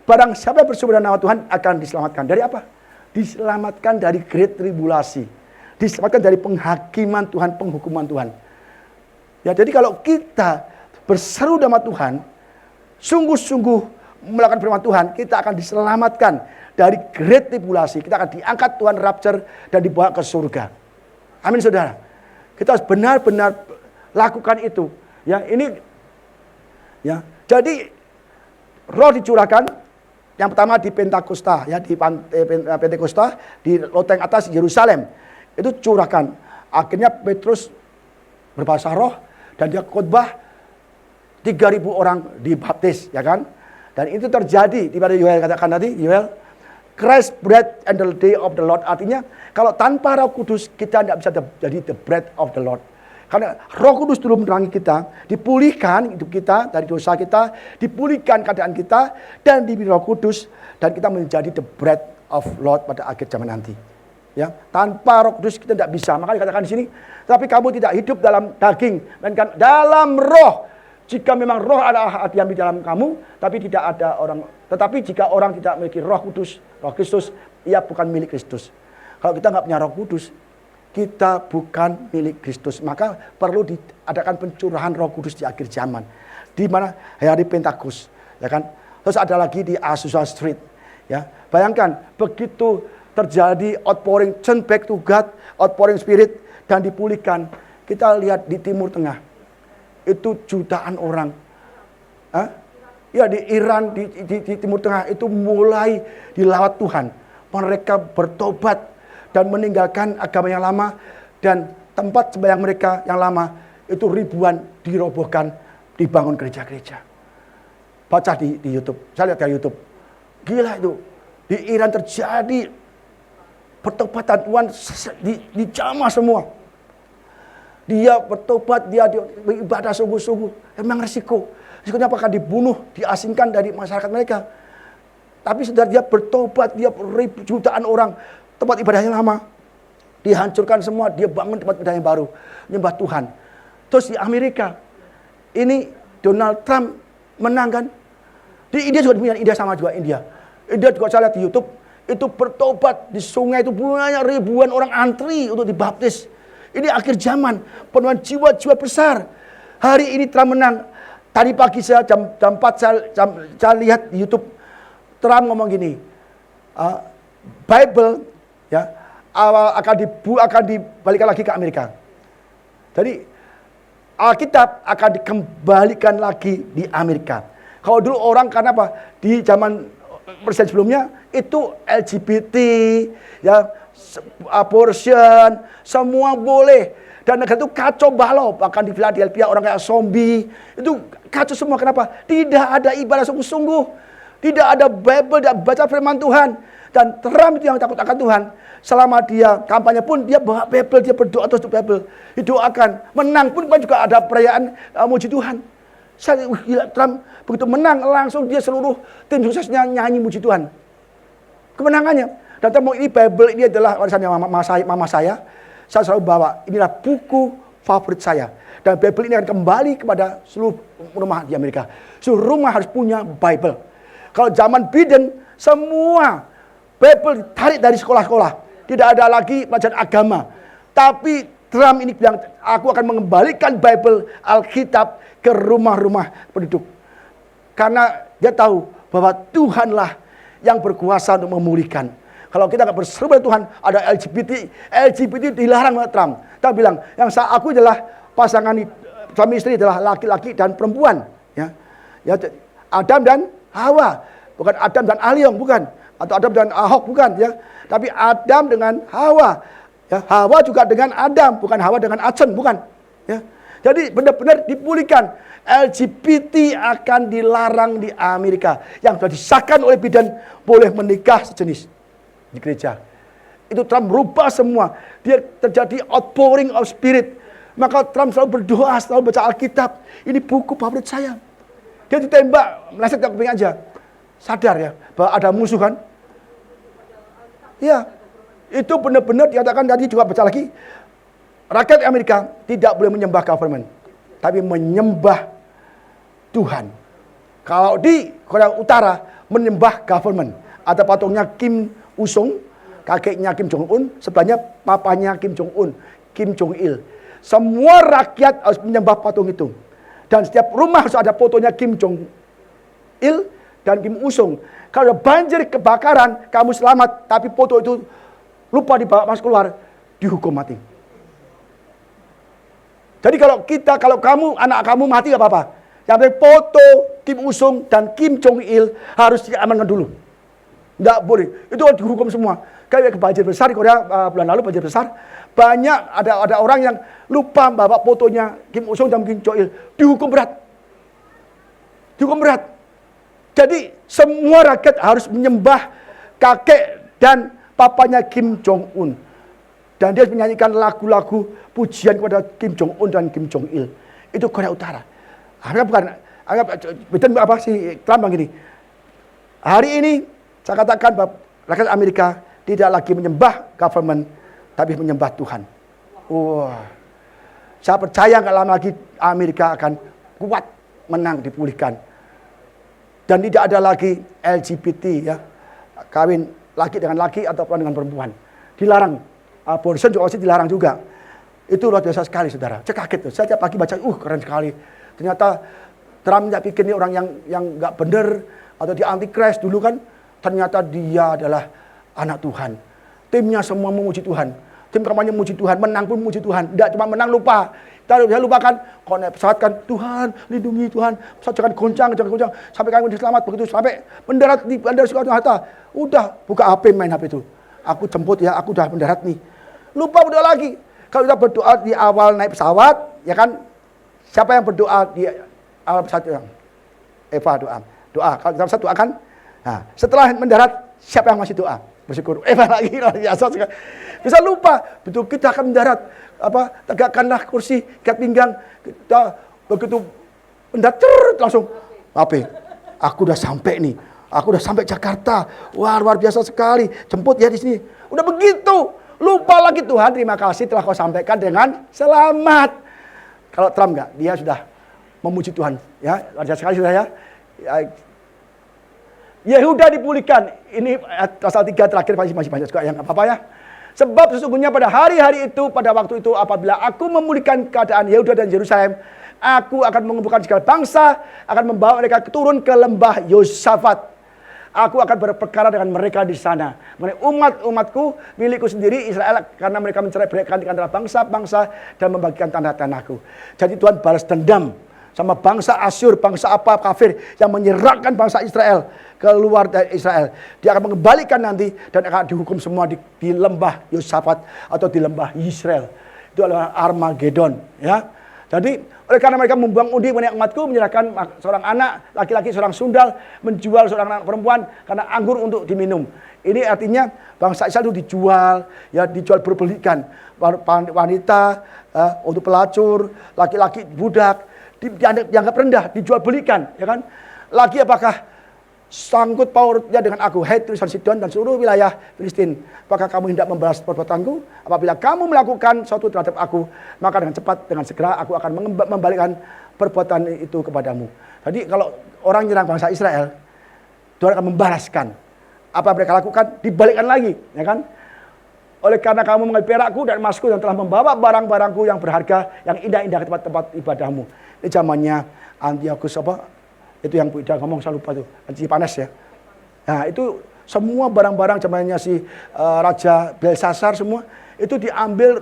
Barang siapa yang berseru pada nama Tuhan akan diselamatkan. Dari apa? Diselamatkan dari great tribulasi. Diselamatkan dari penghakiman Tuhan, penghukuman Tuhan. Ya, jadi kalau kita berseru nama Tuhan, sungguh-sungguh melakukan firman Tuhan, kita akan diselamatkan dari great tribulasi. Kita akan diangkat Tuhan rapture dan dibawa ke surga. Amin, saudara. Kita harus benar-benar lakukan itu. Ya, ini ya. Jadi roh dicurahkan yang pertama di Pentakosta, ya, di Pentakosta, di loteng atas Yerusalem. Itu curahkan. Akhirnya Petrus berbahasa roh dan dia khotbah 3.000 orang dibaptis, ya kan? Dan itu terjadi di pada Yoel katakan tadi, Yoel Christ bread and the day of the Lord. Artinya kalau tanpa Roh Kudus kita tidak bisa jadi the bread of the Lord. Karena Roh Kudus dulu menerangi kita, dipulihkan hidup kita dari dosa kita, dipulihkan keadaan kita, dan diberi Roh Kudus, dan kita menjadi the bread of Lord pada akhir zaman nanti. Ya, tanpa Roh Kudus kita tidak bisa. Maka dikatakan di sini, tapi kamu tidak hidup dalam daging, melainkan dalam Roh. Jika memang Roh adalah diam di dalam kamu, tapi tidak ada orang. Tetapi jika orang tidak memiliki Roh Kudus, Roh Kristus, ia bukan milik Kristus. Kalau kita nggak punya Roh Kudus, kita bukan milik Kristus. Maka perlu diadakan pencurahan Roh Kudus di akhir zaman. Di mana hari Pentakus, ya kan? Terus ada lagi di Azusa Street, ya. Bayangkan begitu terjadi outpouring, turn back to God, outpouring Spirit, dan dipulihkan. Kita lihat di Timur Tengah, itu jutaan orang. Ya, di Iran, di Timur Tengah itu mulai dilawat Tuhan. Mereka bertobat dan meninggalkan agama yang lama, dan tempat sembahyang mereka yang lama itu ribuan dirobohkan, dibangun gereja-gereja. Baca di YouTube, saya lihat di YouTube. Gila itu. Di Iran terjadi pertobatan Tuhan dijamah semua. Dia bertobat, dia beribadah sungguh-sungguh. Memang risiko. Risikonya apakah dibunuh, diasingkan dari masyarakat mereka. Tapi sudah dia bertobat, dia jutaan orang, tempat ibadahnya lama dihancurkan semua, dia bangun tempat ibadah yang baru, menyembah Tuhan. Terus di Amerika, ini Donald Trump menang kan? Di India juga punya India sama juga India. India juga saya lihat di YouTube, itu bertobat di sungai itu banyak ribuan orang antri untuk dibaptis. Ini akhir zaman, penuhan jiwa-jiwa besar. Hari ini Trump menang. Tadi pagi saya jam 4 saya lihat di YouTube, Trump ngomong gini, Bible ya akan dibalikan lagi ke Amerika. Jadi Alkitab akan dikembalikan lagi di Amerika. Kalau dulu orang karena apa? Di zaman presiden sebelumnya itu LGBT, ya, abortion, semua boleh. Dan negara itu kacau balau, bahkan di Philadelphia orang kayak zombie, itu kacau semua. Kenapa? Tidak ada ibadah sungguh-sungguh, tidak ada Bible, tidak baca firman Tuhan. Dan Trump itu yang takut akan Tuhan. Selama dia kampanye pun dia bawa Bible, dia berdoa terus untuk Bible, didoakan. Menang pun juga ada perayaan muji Tuhan. Saya gila, Trump begitu menang langsung dia seluruh tim suksesnya nyanyi muji Tuhan. Kemenangannya. Dan Trump ini Bible ini adalah warisannya mama saya. Saya selalu bawa, inilah buku favorit saya. Dan Bible ini akan kembali kepada seluruh rumah di Amerika. Seluruh rumah harus punya Bible. Kalau zaman Biden, semua Bible ditarik dari sekolah-sekolah. Tidak ada lagi pelajaran agama. Tapi Trump ini bilang, aku akan mengembalikan Bible, Alkitab ke rumah-rumah penduduk. Karena dia tahu bahwa Tuhanlah yang berkuasa untuk memulihkan. Kalau kita nggak berseru pada Tuhan, ada LGBT dilarang oleh Trump. Trump bilang, yang saya akui adalah pasangan suami istri adalah laki-laki dan perempuan. Ya, Adam dan Hawa, bukan Adam dan Aliong, bukan. Atau Adam dan Ahok, bukan. Ya, tapi Adam dengan Hawa. Ya, Hawa juga dengan Adam, bukan Hawa dengan Acen, bukan. Ya, jadi benar-benar dipulihkan. LGBT akan dilarang di Amerika. Yang sudah disahkan oleh Biden boleh menikah sejenis di gereja. Itu Trump merubah semua. Dia terjadi outpouring of spirit. Maka Trump selalu berdoa, selalu baca Alkitab. Ini buku favorit saya. Dia ditembak, meleset ke kuping aja. Sadar ya bahwa ada musuh kan? Ya, itu benar-benar dikatakan tadi juga baca lagi. Rakyat Amerika tidak boleh menyembah government, tapi menyembah Tuhan. Kalau di Korea Utara menyembah government, ada patungnya Kim Il-sung, kakeknya Kim Jong-un, sebelahnya papanya Kim Jong-un, Kim Jong-il. Semua rakyat harus menyembah patung itu. Dan setiap rumah harus ada fotonya Kim Jong-il dan Kim Il-sung. Kalau banjir kebakaran, kamu selamat, tapi foto itu lupa dibawa masuk keluar, dihukum mati. Jadi kalau kamu, anak kamu mati gak apa-apa. Yang penting foto Kim Il-sung dan Kim Jong-il harus diamankan dulu. Nggak boleh, itu dihukum semua. Kayak banjir besar di Korea bulan lalu, banjir besar. Banyak ada orang yang lupa bawa fotonya Kim Il-sung dan Kim Jong-il, dihukum berat. Dihukum berat. Jadi semua rakyat harus menyembah kakek dan papanya Kim Jong Un. Dan dia menyanyikan lagu-lagu pujian kepada Kim Jong Un dan Kim Jong Il. Itu Korea Utara. Betul apa sih Trump begini. Hari ini saya katakan bahwa rakyat Amerika tidak lagi menyembah government, tapi menyembah Tuhan. Wah, saya percaya nggak lama lagi Amerika akan kuat, menang, dipulihkan. Dan tidak ada lagi LGBT ya, kawin laki dengan laki atau perempuan dengan perempuan. Dilarang. Abortion juga masih dilarang juga. Itu luar biasa sekali, saudara. Saya kaget tuh. Saya tiap pagi baca, keren sekali. Ternyata Trump tidak pikir ini orang yang nggak benar atau dia anti-Christ dulu kan. Ternyata dia adalah anak Tuhan. Timnya semua memuji Tuhan. Tim kampanye memuji Tuhan, menang pun memuji Tuhan. Tidak cuma menang lupa. Kita lupakan, kalau naik pesawat kan, Tuhan lindungi Tuhan. Pesawat jangan goncang. Sampai kami diselamat, begitu sampai mendarat di Bandara Soekarno-Hatta. Udah, buka HP, main HP itu. Aku jemput ya, aku udah mendarat nih. Lupa berdoa lagi. Kalau kita berdoa di awal naik pesawat, ya kan, siapa yang berdoa di awal pesawat itu? Eva doa. Kalau kita pesawat doa kan, nah, setelah mendarat, siapa yang masih doa? Bersyukur. Lagi biasa sekali. Bisa lupa. Betul kita akan mendarat. Tegakkanlah kursi, ikat pinggang. Kita begitu mendarat langsung. Aku udah sampai nih. Aku udah sampai Jakarta. Wah, luar biasa sekali. Jemput ya di sini. Udah begitu. Lupa lagi Tuhan, terima kasih telah kau sampaikan dengan selamat. Kalau Trump enggak, dia sudah memuji Tuhan. Ya, luar biasa sekali sudah ya. Yehuda dipulihkan. Ini pasal 3 terakhir masih banyak juga yang apa-apa ya. Sebab sesungguhnya pada hari-hari itu, pada waktu itu apabila aku memulihkan keadaan Yehuda dan Yerusalem, aku akan mengumpulkan segala bangsa, akan membawa mereka turun ke lembah Yosafat. Aku akan berperkara dengan mereka di sana. Mengenai umatku, milikku sendiri Israel, karena mereka mencerai-beraikan di antara bangsa-bangsa dan membagikan tanah-tanahku. Jadi Tuhan balas dendam sama bangsa Asyur, bangsa apa kafir yang menyerahkan bangsa Israel keluar dari Israel. Dia akan mengembalikan nanti dan akan dihukum semua di lembah Yosafat atau di lembah Israel. Itu adalah Armageddon, ya. Jadi oleh karena mereka membuang undi mengenai umatku, menyerahkan seorang anak laki-laki, seorang sundal, menjual seorang anak perempuan karena anggur untuk diminum. Ini artinya bangsa Israel itu dijual, ya dijual berbelikan. Wanita untuk pelacur, laki-laki budak, dianggap rendah, dijual belikan, ya kan? Lagi apakah sangkut pautnya dengan aku, hai tulisan Sidon dan seluruh wilayah Filistin, apakah kamu hendak membalas perbuatanku? Apabila kamu melakukan sesuatu terhadap aku, maka dengan cepat, dengan segera aku akan membalikkan perbuatan itu kepadamu. Jadi kalau orang nyerang bangsa Israel, Tuhan akan membalaskan apa mereka lakukan, dibalikkan lagi, ya kan? Oleh karena kamu mengambil perakku dan emasku dan telah membawa barang-barangku yang berharga, yang indah-indah ke tempat-tempat ibadahmu. Ini zamannya Antiochus itu yang Bu Ida ngomong, saya lupa tuh, Antipanes ya. Nah itu semua barang-barang zamannya si Raja Belsasar semua itu diambil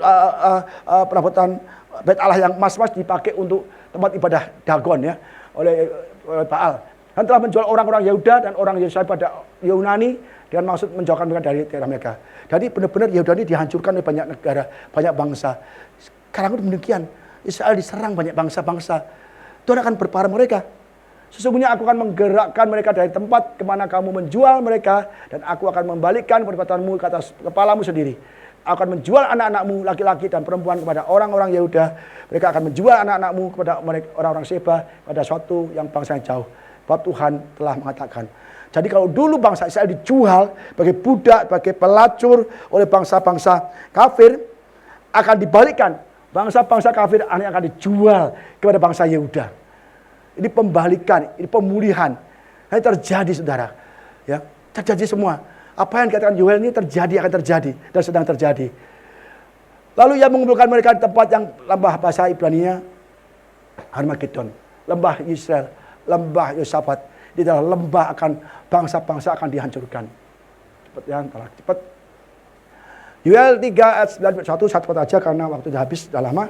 perabotan Bait Allah yang emas-emas dipakai untuk tempat ibadah Dagon ya oleh Baal. Dan telah menjual orang-orang Yehuda dan orang Yerusalem pada Yunani dengan maksud menjauhkan mereka dari daerah mereka. Jadi benar-benar Yehuda ini dihancurkan oleh banyak negara, banyak bangsa. Sekarang itu demikian. Israel diserang banyak bangsa-bangsa. Tuhan akan berperang mereka. Sesungguhnya aku akan menggerakkan mereka dari tempat kemana kamu menjual mereka, dan aku akan membalikkan perbuatanmu ke atas kepalamu sendiri. Aku akan menjual anak-anakmu laki-laki dan perempuan kepada orang-orang Yehuda. Mereka akan menjual anak-anakmu kepada orang-orang Seba, pada suatu yang bangsa yang jauh. Sebab Tuhan telah mengatakan. Jadi kalau dulu bangsa Israel dijual sebagai budak, sebagai pelacur oleh bangsa-bangsa kafir, akan dibalikkan. Bangsa-bangsa kafir akan dijual kepada bangsa Yehuda. Ini pembalikan, ini pemulihan. Ini terjadi, saudara. Ya, terjadi semua. Apa yang dikatakan Yoel ini terjadi, akan terjadi dan sedang terjadi. Lalu ia mengumpulkan mereka di tempat yang lembah bahasa Ibraninya Armageddon, lembah Israel, lembah Yosafat. Di dalam lembah akan bangsa-bangsa akan dihancurkan. Cepat ya, cepat. Yoel 3 ayat 9 satu aja karena waktu sudah habis, sudah lama.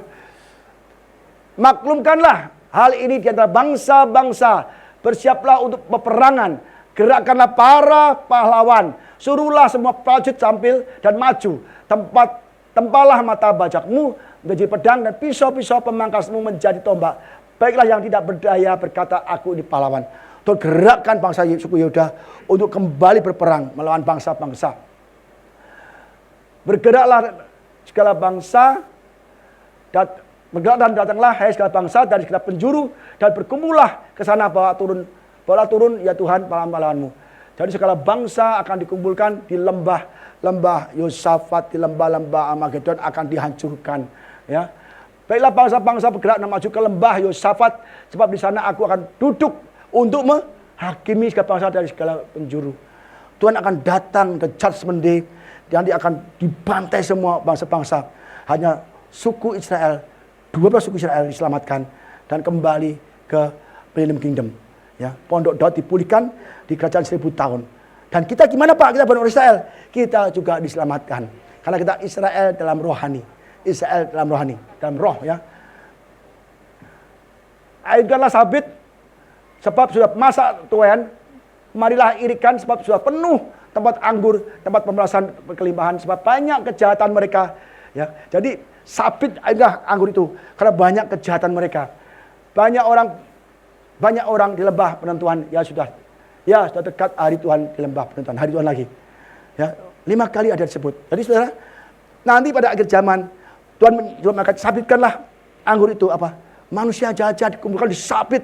Maklumkanlah hal ini di antara bangsa-bangsa, bersiaplah untuk peperangan, gerakkanlah para pahlawan, suruhlah semua prajurit tampil dan maju, tempalah mata bajakmu menjadi pedang dan pisau-pisau pemangkasmu menjadi tombak. Baiklah yang tidak berdaya berkata, aku ini pahlawan. Tuhan gerakkan bangsa suku Yehuda untuk kembali berperang melawan bangsa-bangsa. Bergeraklah segala bangsa, bergerak dan datanglah hai segala bangsa dari segala penjuru, dan berkumpullah ke sana, bawa turun ya Tuhan pahlawan-pahlawanmu. Jadi segala bangsa akan dikumpulkan di lembah Yosafat, di lembah-lembah Armagedon akan dihancurkan. Ya, baiklah bangsa-bangsa bergerak dan maju ke lembah Yosafat, sebab di sana aku akan duduk untuk menghakimi segala bangsa dari segala penjuru. Tuhan akan datang ke judgment day, dan dia akan dibantai semua bangsa-bangsa. Hanya suku Israel, 12 suku Israel diselamatkan dan kembali ke Millennium Kingdom. Ya, pondok Daud dipulihkan di kerajaan 1000 tahun. Dan kita gimana Pak? Kita bukan orang Israel. Kita juga diselamatkan. Karena kita Israel dalam rohani. Israel dalam rohani, dalam roh ya. Airkanlah sabit, sebab sudah masa tuan. Marilah irikan, sebab sudah penuh tempat anggur, tempat pemerasan kelimpahan, sebab banyak kejahatan mereka. Ya, jadi sabit airlah anggur itu, karena banyak kejahatan mereka. Banyak orang di lembah penentuan. Ya sudah dekat hari Tuhan di lembah penentuan, hari Tuhan lagi. Ya, 5 kali ada disebut. Jadi saudara, nanti pada akhir zaman Tuhan akan sabitkanlah anggur itu apa? Manusia jahat dikumpulkan disabit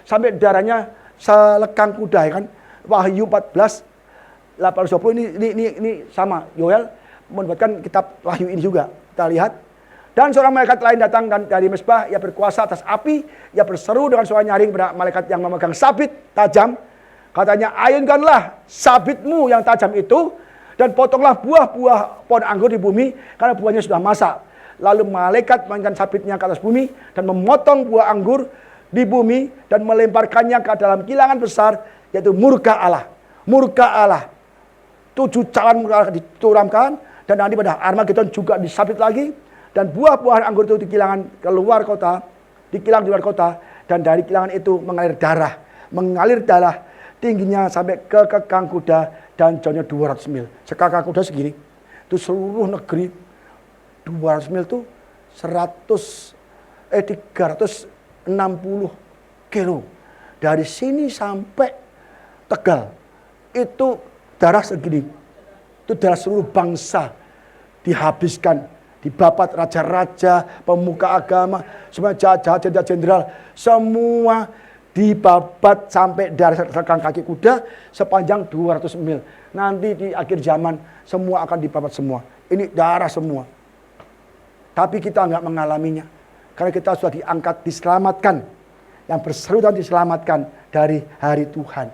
sampai darahnya selekang kuda, ya kan? Wahyu 14:8-20 ini sama. Yoel membuatkan kitab Wahyu ini juga. Kita lihat. Dan seorang malaikat lain datang dan dari mezbah, ia berkuasa atas api, ia berseru dengan suara nyaring pada malaikat yang memegang sabit tajam. Katanya, ayunkanlah sabitmu yang tajam itu dan potonglah buah-buah pohon anggur di bumi, karena buahnya sudah masak. Lalu malaikat mengangkat sabitnya ke atas bumi dan memotong buah anggur di bumi dan melemparkannya ke dalam kilangan besar, yaitu murka Allah. Murka Allah. 7 cawan murka Allah dituramkan, dan nanti pada Armageddon juga disabit lagi, dan buah-buahan anggur itu dikilangan keluar kota, dikilang di luar kota, dan dari kilangan itu mengalir darah tingginya sampai ke kekang kuda dan jauhnya 200 mil. Sekakang kuda segini. Itu seluruh negeri 200 mil itu 360 kilo. Dari sini sampai Tegal itu darah segini. Itu darah seluruh bangsa dihabiskan, dibabat raja-raja, pemuka agama, semua jahat-jahat, jenderal, semua dibabat sampai dari rekang kaki kuda sepanjang 200 mil. Nanti di akhir zaman semua akan dibabat semua. Ini darah semua. Tapi kita nggak mengalaminya. Karena kita sudah diangkat, diselamatkan. Yang berseru dan diselamatkan dari hari Tuhan.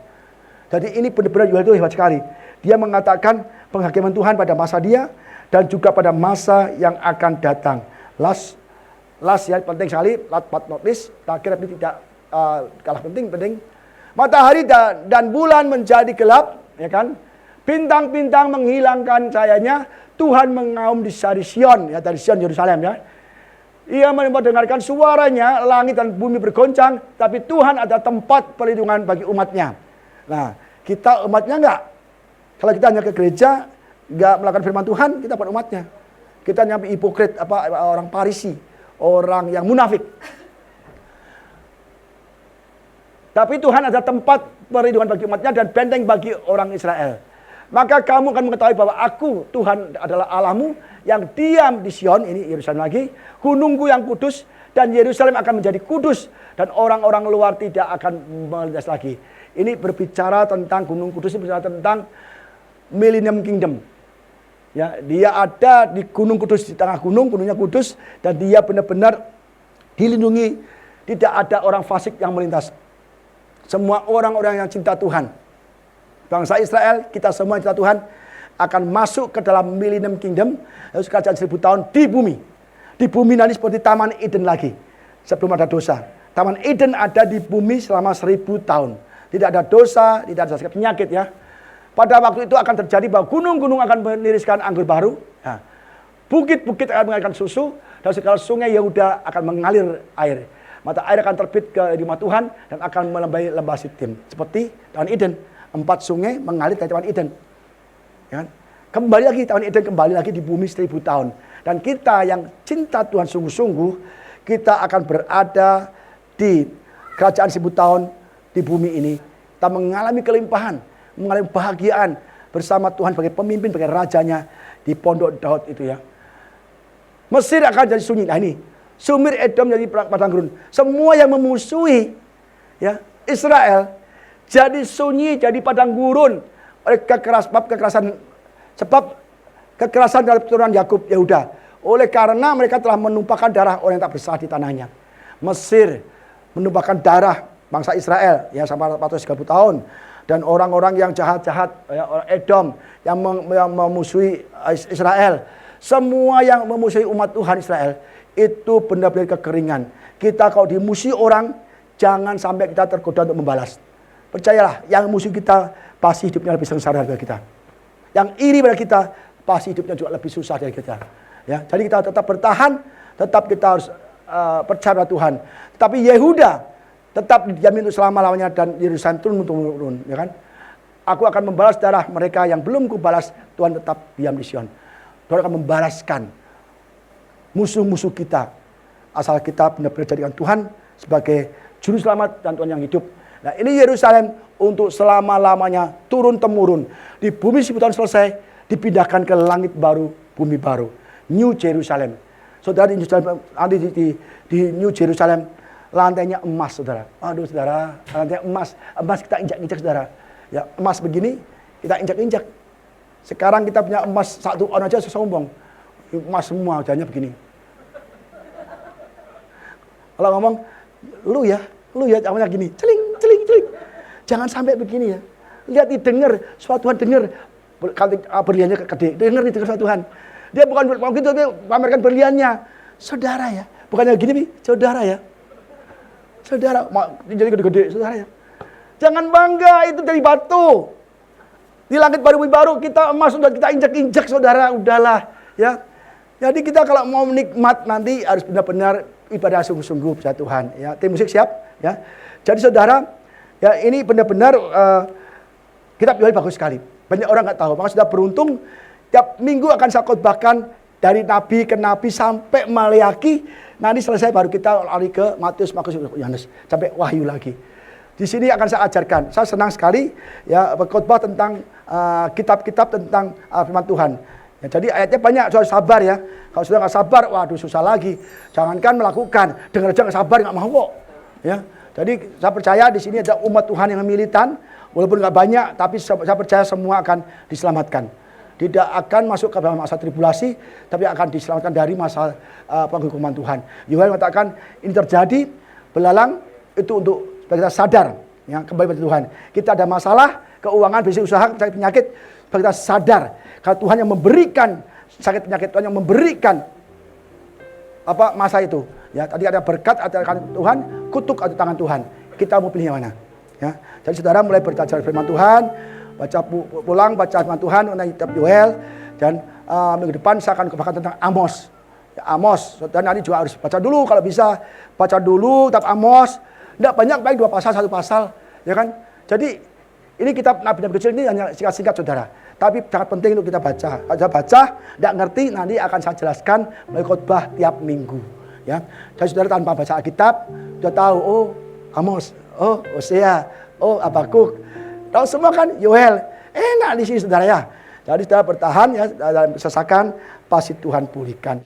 Jadi ini benar-benar Yoel itu hebat sekali. Dia mengatakan penghakiman Tuhan pada masa dia dan juga pada masa yang akan datang. Last ya, penting sekali. Last but not least, terakhir tapi tidak kalah penting. Matahari dan bulan menjadi gelap, ya kan? Bintang-bintang menghilangkan cahayanya. Tuhan mengaum di Sion, ya, dari Sion Yerusalem, ya. Ia mendengarkan suaranya, langit dan bumi bergoncang, tapi Tuhan ada tempat perlindungan bagi umatnya. Nah, kita umatnya enggak. Kalau kita hanya ke gereja, enggak melakukan firman Tuhan, kita bukan umatnya. Kita nyampe hipokrit, orang Parisi, orang yang munafik. Tapi Tuhan ada tempat perlindungan bagi umatnya dan benteng bagi orang Israel. Maka kamu akan mengetahui bahwa aku, Tuhan adalah Allahmu yang diam di Sion, ini Yerusalem lagi, gunungku yang kudus, dan Yerusalem akan menjadi kudus, dan orang-orang luar tidak akan melintas lagi. Ini berbicara tentang gunung kudus, ini berbicara tentang Millennium Kingdom. Ya, dia ada di gunung kudus, di tengah gunungnya kudus, dan dia benar-benar dilindungi, tidak ada orang fasik yang melintas. Semua orang-orang yang cinta Tuhan, bangsa Israel, kita semua cinta Tuhan, akan masuk ke dalam Millennium Kingdom, yaitu kerajaan 1000 tahun di bumi. Di bumi nanti seperti Taman Eden lagi, sebelum ada dosa. Taman Eden ada di bumi selama 1000 tahun. Tidak ada dosa, tidak ada penyakit, ya. Pada waktu itu akan terjadi bahwa gunung-gunung akan meniriskan anggur baru. Nah, bukit-bukit akan mengalirkan susu, dan segala sungai Yehuda akan mengalir air. Mata air akan terbit ke rumah Tuhan dan akan melambai lembah Sitim. Seperti Taman Eden. 4 sungai mengalir dari Taman Eden. Ya, kembali lagi Taman Eden, kembali lagi di bumi 1000 tahun. Dan kita yang cinta Tuhan sungguh-sungguh, kita akan berada di kerajaan 1000 tahun di bumi ini. kita mengalami kelimpahan, mengalami kebahagiaan bersama Tuhan sebagai pemimpin, sebagai rajanya di pondok Daud itu ya. Mesir akan jadi sunyi. Nah ini, Sumir Edom jadi padang gurun. Semua yang memusuhi ya Israel jadi sunyi, jadi padang gurun oleh sebab kekerasan dari keturunan Yakub Yehuda. Oleh karena mereka telah menumpahkan darah orang yang tak bersalah di tanahnya. Mesir menumpahkan darah bangsa Israel ya sama 430 tahun, dan orang-orang yang jahat-jahat ya, orang Edom yang memusuhi Israel, semua yang memusuhi umat Tuhan Israel itu benar-benar kekeringan. Kita kalau dimusuhi orang, jangan sampai kita tergoda untuk membalas. Percayalah, yang musuh kita pasti hidupnya lebih sengsara dari kita. Yang iri pada kita pasti hidupnya juga lebih susah dari kita. Ya, jadi kita tetap bertahan, tetap kita harus percaya pada Tuhan. Tetapi Yehuda tetap dijamin untuk selama-lamanya dan Yerusalem turun, ya kan? Aku akan membalas darah mereka yang belum kubalas. Tuhan tetap diam di Sion. Tuhan akan membalaskan musuh-musuh kita, asal kita benar-benar jadikan Tuhan sebagai juru selamat dan Tuhan yang hidup. Nah ini Yerusalem untuk selama-lamanya turun-temurun. Di bumi 1000 tahun selesai, dipindahkan ke langit baru, bumi baru. New Jerusalem. Saudara, di New Jerusalem lantainya emas, saudara. Aduh saudara, lantainya emas. Emas kita injak-injak, saudara. Ya, emas begini kita injak-injak. Sekarang kita punya emas 1 on aja sombong. Emas semua, jadinya begini. Kalau ngomong, lu ya, namanya gini, celing. Jangan sampai begini ya. Lihat, didengar, suatu Tuhan dengar. Berliannya gede, dengar suatu Tuhan. Dia bukan begitu, dia pamerkan berliannya. Saudara ya, bukannya gini, saudara ya. Saudara, jadi gede-gede, saudara ya. Jangan bangga, itu dari batu. Di langit baru, bumi baru, kita emas sudah kita injak-injak, saudara, udahlah. Ya. Jadi kita kalau mau menikmat nanti harus benar-benar ibadah sungguh-sungguh pada Tuhan. Ya, tim musik siap? Ya. Jadi saudara, ya ini benar-benar kitab Yoel bagus sekali. Banyak orang nggak tahu, maka sudah beruntung. Tiap minggu akan saya khotbahkan dari nabi ke nabi sampai Maleaki. Nanti selesai baru kita lari ke Matius, Markus, Yohanes sampai Wahyu lagi. Di sini akan saya ajarkan. Saya senang sekali ya berkhotbah tentang kitab-kitab tentang firman Tuhan. Ya, jadi ayatnya banyak, soal sabar ya. Kalau sudah nggak sabar, waduh susah lagi. Jangankan melakukan, dengar aja nggak sabar, nggak mau kok. Ya, jadi saya percaya di sini ada umat Tuhan yang militan, walaupun nggak banyak, tapi saya percaya semua akan diselamatkan. Tidak akan masuk ke dalam masa tribulasi, tapi akan diselamatkan dari masa penghukuman Tuhan. Yoel mengatakan ini terjadi belalang itu untuk supaya kita sadar, ya, kembali pada Tuhan. Kita ada masalah keuangan, bisnis, usaha, sakit penyakit, supaya kita sadar kalau Tuhan yang memberikan sakit penyakit, Tuhan yang memberikan masa itu. Ya, tadi ada berkat atau tangan Tuhan, kutuk atau tangan Tuhan. Kita mau pilih yang mana? Ya, jadi saudara mulai belajar firman Tuhan. Pulang baca firman Tuhan mengenai kitab Yoel, dan minggu depan saya akan bahas tentang Amos. Ya, Amos, dan nanti juga harus baca dulu kalau bisa, baca dulu kitab Amos. Tidak banyak, baik 2 pasal 1 pasal, ya kan? Jadi ini kitab nabi-nabi kecil ini hanya singkat-singkat saudara, tapi sangat penting untuk kita baca. Kalau kita baca, tidak ngerti nanti akan saya jelaskan melalui khotbah tiap minggu. Ya, jadi saudara tanpa baca Alkitab sudah tahu, oh Amos, oh Hosea, oh Habakuk. Tahu semua kan Yoel. Enak di sini saudara ya. Jadi saudara bertahan ya dalam kesesakan, pasti Tuhan pulihkan.